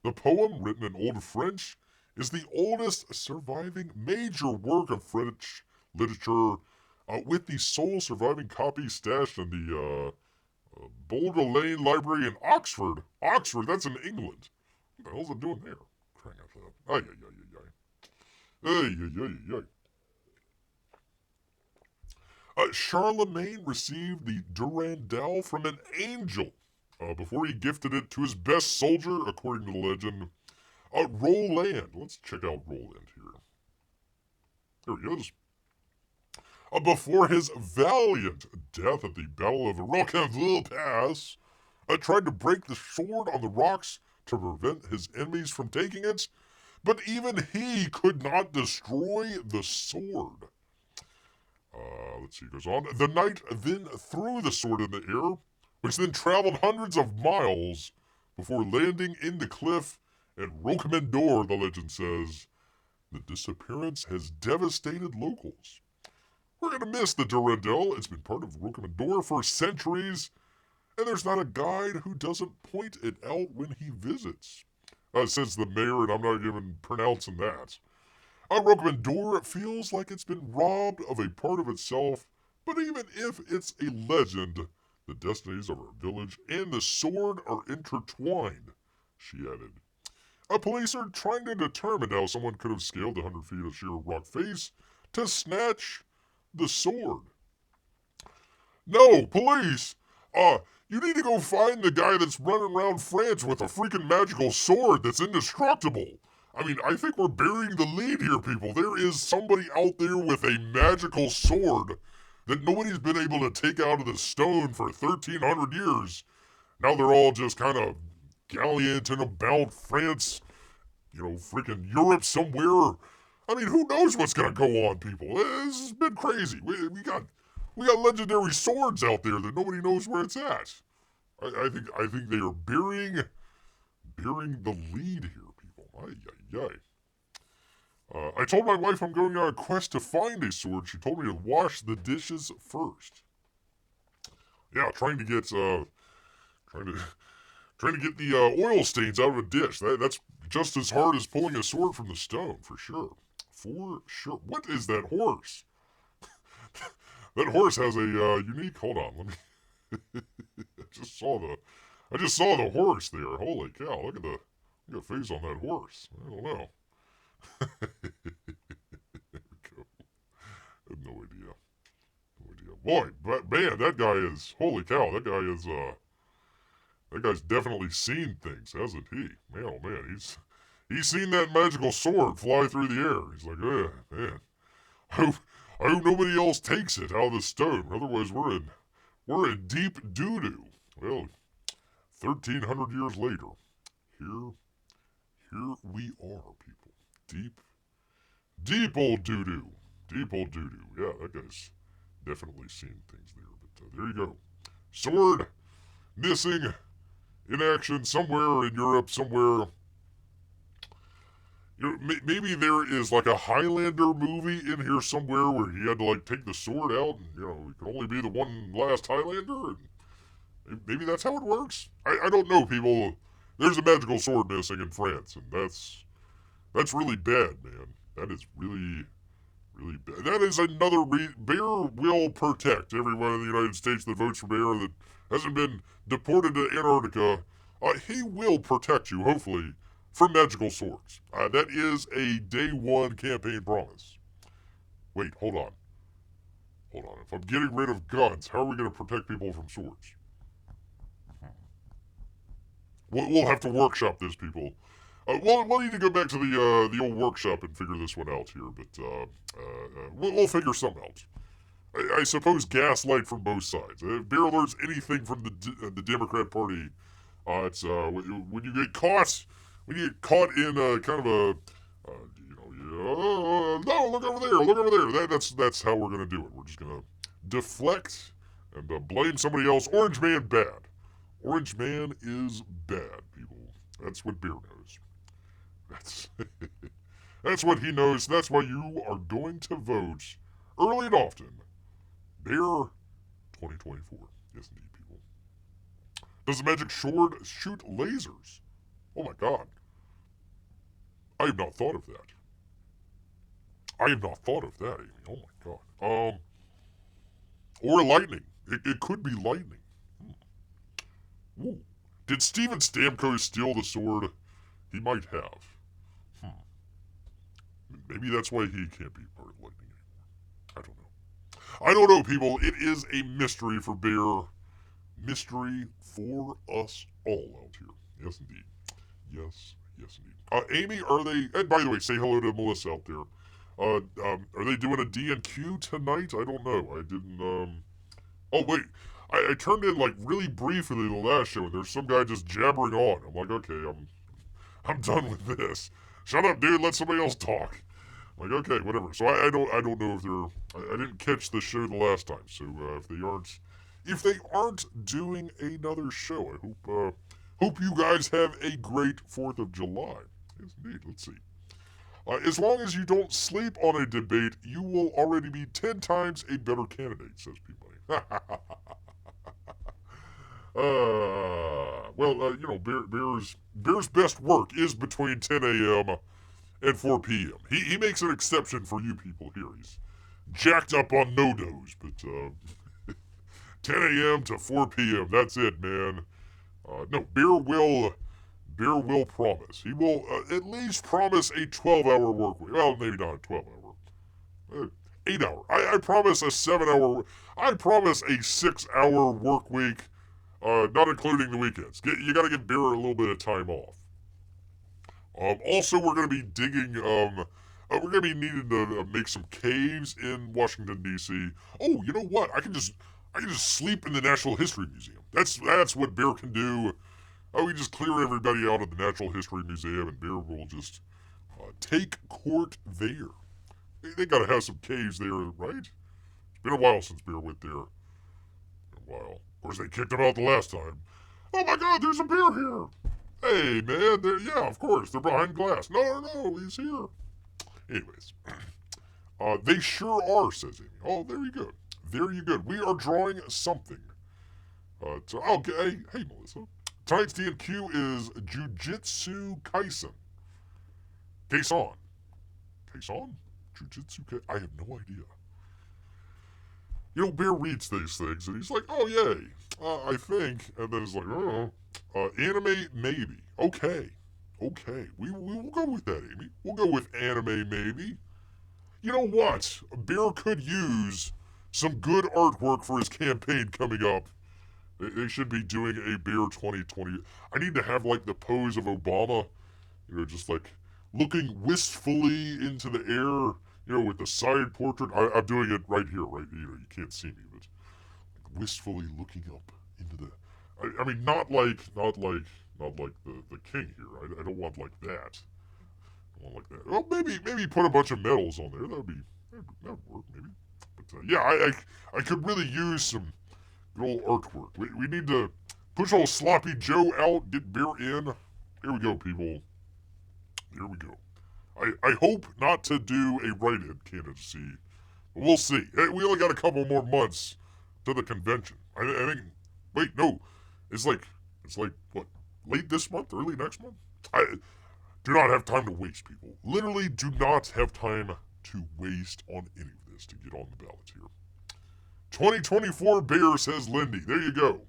The poem, written in Old French, is the oldest surviving major work of French literature, with the sole surviving copy stashed in the Bodleian Library in Oxford. Oxford, that's in England. What the hell's it doing there? Crying out loud. Charlemagne received the Durandal from an angel before he gifted it to his best soldier, according to the legend, Roland. Let's check out Roland here. There he is. Before his valiant death at the Battle of Rocanville Pass, tried to break the sword on the rocks to prevent his enemies from taking it, but even he could not destroy the sword. Let's see, it goes on. The knight then threw the sword in the air, which then traveled hundreds of miles before landing in the cliff at Rocamadour, the legend says. The disappearance has devastated locals. We're gonna miss the Durandal. It's been part of Rokomandor for centuries, and there's not a guide who doesn't point it out when he visits. Says the mayor, and I'm not even pronouncing that. Rokomandor feels like it's been robbed of a part of itself, but even if it's a legend, the destinies of our village and the sword are intertwined, she added. Police are trying to determine how someone could have scaled 100 feet of sheer rock face to snatch the sword. No, police! You need to go find the guy that's running around France with a freaking magical sword that's indestructible. I mean, I think we're burying the lead here, people. There is somebody out there with a magical sword that nobody's been able to take out of the stone for 1,300 years. Now they're all just kind of gallianting about France, freaking Europe somewhere. I mean, who knows what's going to go on, people? This has been crazy. We got legendary swords out there that nobody knows where it's at. I think they are burying the lead here, people. Ay, ay, ay. I told my wife I'm going on a quest to find a sword. She told me to wash the dishes first. Yeah, trying to get the oil stains out of a dish. That's just as hard as pulling a sword from the stone, for sure. For sure. What is that horse? That horse has a unique. Hold on, let me. I just saw the horse there. Holy cow! Look at the face on that horse. I don't know. There we go. I have no idea. Boy, but man, that guy is. Holy cow! That guy's definitely seen things, hasn't he? Man, oh man, he's seen that magical sword fly through the air. He's like, man, I hope nobody else takes it out of the stone. Otherwise, we're in deep doo-doo. Well, 1,300 years later, here we are, people. Deep old doo-doo. Deep old doo-doo. Yeah, that guy's definitely seen things there. But there you go. Sword missing in action somewhere in Europe, somewhere. Maybe there is like a Highlander movie in here somewhere where he had to take the sword out and, he could only be the one last Highlander. And maybe that's how it works. I don't know, people. There's a magical sword missing in France, and that's really bad, man. That is really, really bad. That is another Bear will protect everyone in the United States that votes for Bear that hasn't been deported to Antarctica. He will protect you, hopefully, from magical swords. That is a day one campaign promise. Wait, hold on. If I'm getting rid of guns, how are we going to protect people from swords? We'll have to workshop this, people. We'll need to go back to the old workshop and figure this one out here, but we'll figure something out. I suppose gaslight from both sides. If Bear learns anything from the Democrat Party, it's when you get caught in kind of a, no, look over there. That's how we're gonna do it. We're just gonna deflect and blame somebody else. Orange Man bad. Orange Man is bad, people. That's what Bear knows. That's what he knows. That's why you are going to vote early and often. Bear 2024. Yes, indeed, people. Does the magic sword shoot lasers? Oh my god. I have not thought of that. Amy. Oh my god. Or lightning. It could be lightning. Ooh. Did Steven Stamkos steal the sword? He might have. Maybe that's why he can't be part of lightning anymore. I don't know, people. It is a mystery for Bear. Mystery for us all out here. Yes, indeed. Yes, indeed. Amy, are they... And by the way, say hello to Melissa out there. Are they doing a D&Q tonight? I don't know. I didn't, Oh, wait. I turned in, really briefly the last show, and there's some guy just jabbering on. I'm like, okay, I'm done with this. Shut up, dude. Let somebody else talk. I'm like, okay, whatever. So I don't know if they're... I didn't catch the show the last time, so if they aren't doing another show, I hope you guys have a great 4th of July. Yes, indeed. Let's see. As long as you don't sleep on a debate, you will already be 10 times a better candidate, says Peabody. Bear's best work is between 10 a.m. and 4 p.m. He makes an exception for you people here. He's jacked up on no-dos, but 10 a.m. to 4 p.m. That's it, man. No, Bear will promise. He will at least promise a 12-hour work week. Well, maybe not a 12-hour. 8-hour. I promise a 7-hour. I promise a 6-hour work week, not including the weekends. You got to give Bear a little bit of time off. Also, we're going to be digging. We're going to be needing to make some caves in Washington D.C. Oh, you know what? I can just sleep in the Natural History Museum. That's what Bear can do. We just clear everybody out of the Natural History Museum, and Bear will just take court there. They gotta have some caves there, right? It's been a while since Bear went there. A while. Of course, they kicked him out the last time. Oh my God, there's a bear here. Hey, man, yeah, of course, they're behind glass. No, he's here. Anyways, they sure are, says Amy. Oh, there you go. There you go. We are drawing something. Hey, Melissa. Tonight's D&Q is Jujitsu Kaisen. Kaison? Jujitsu Kaisen? I have no idea. You know, Bear reads these things, and he's like, oh, yay. I think. And then it's like, anime, maybe. Okay. We will go with that, Amy. We'll go with anime, maybe. You know what? Bear could use some good artwork for his campaign coming up. They should be doing a Bear 2020. I need to have, like, the pose of Obama. You know, just, like, looking wistfully into the air, you know, with the side portrait. I'm doing it right here, right? You know, you can't see me, but like, wistfully looking up into the... I mean, not like the king here. I don't want like that. I want like that. Well, maybe put a bunch of medals on there. That would work, maybe. But, yeah, I could really use some good old artwork. We need to push old Sloppy Joe out, get Bear in. Here we go, people. Here we go. I hope not to do a write-in candidacy, but we'll see. We only got a couple more months to the convention. I think. Wait, no. It's like what? Late this month, early next month. I do not have time to waste, people. Literally, do not have time to waste on any of this to get on the ballot here. 2024 Bear, says Lindy. There you go.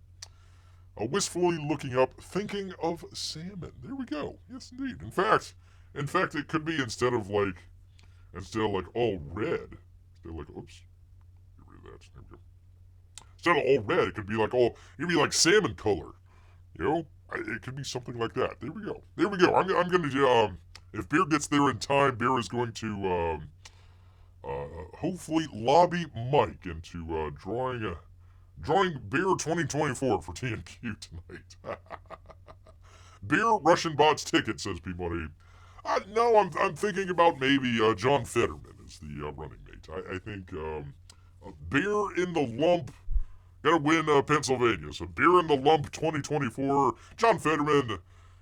Wistfully looking up, thinking of salmon. There we go. Yes, indeed. In fact, it could be instead of like all red. Instead of like, oops. Get rid of that. There we go. Instead of all red, it could be like salmon color. You know, it could be something like that. There we go. I'm going to if Bear gets there in time, Bear is going to hopefully lobby Mike into drawing Bear 2024 for TNQ tonight. Bear Russian bots ticket, says Peabody. No, I'm thinking about maybe John Fetterman as the running mate. I think Bear in the lump. Gotta win Pennsylvania. So Bear in the lump 2024. John Fetterman,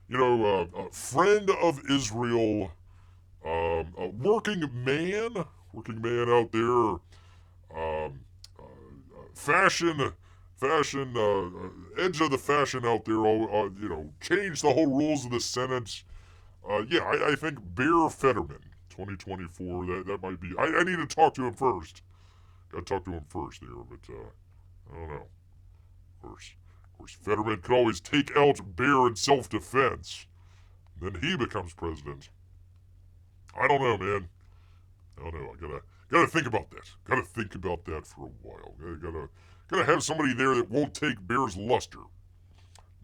you know, friend of Israel, working man out there, fashion, edge of the fashion out there. You know, change the whole rules of the Senate. Yeah, I think Bear Fetterman 2024. That might be. I need to talk to him first. Gotta talk to him first there, but. I don't know. Of course, Fetterman could always take out Bear in self-defense. Then he becomes president. I don't know, man. I don't know. I gotta think about that. Gotta think about that for a while. Gotta have somebody there that won't take Bear's luster.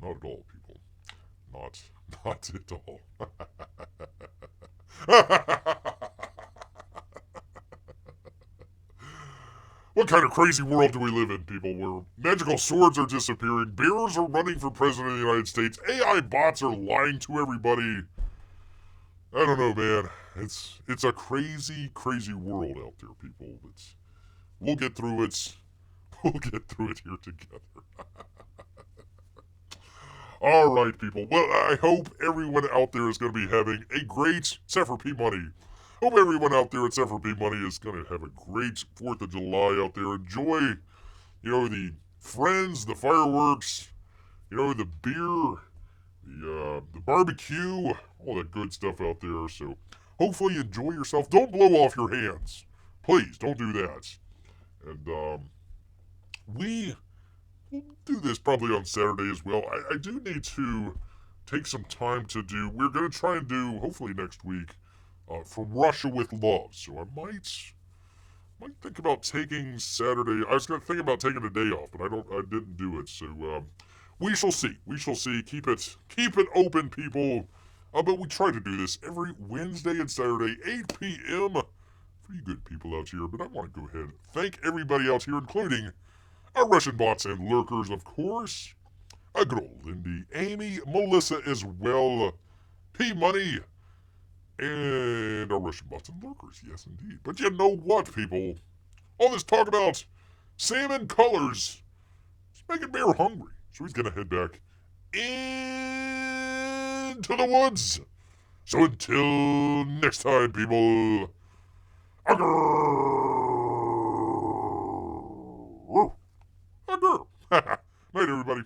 Not at all, people. Not at all. What kind of crazy world do we live in, people, where magical swords are disappearing, bears are running for president of the United States, AI bots are lying to everybody? I don't know, man. It's a crazy, crazy world out there, people. We'll get through it. We'll get through it here together. All right, people. Well, I hope everyone out there is going to be having a great, except for P-Money, Hope everyone out there except for B-Money is going to have a great 4th of July out there. Enjoy, the friends, the fireworks, the beer, the barbecue, all that good stuff out there. So hopefully you enjoy yourself. Don't blow off your hands. Please, don't do that. And we'll do this probably on Saturday as well. I do need to take some time to do, we're going to try and do, hopefully next week, From Russia with Love. So I might think about taking Saturday. I was going to think about taking a day off, but I didn't do it. So we shall see. We shall see. Keep it open, people. But we try to do this every Wednesday and Saturday, 8 p.m. for you good people out here. But I want to go ahead and thank everybody out here, including our Russian bots and lurkers, of course. Good old Lindy, Amy, Melissa as well, P-Money, and our Russian bots and lurkers, yes indeed. But you know what, people? All this talk about salmon colors is making Bear hungry. So he's going to head back into the woods. So until next time, people. Night, everybody.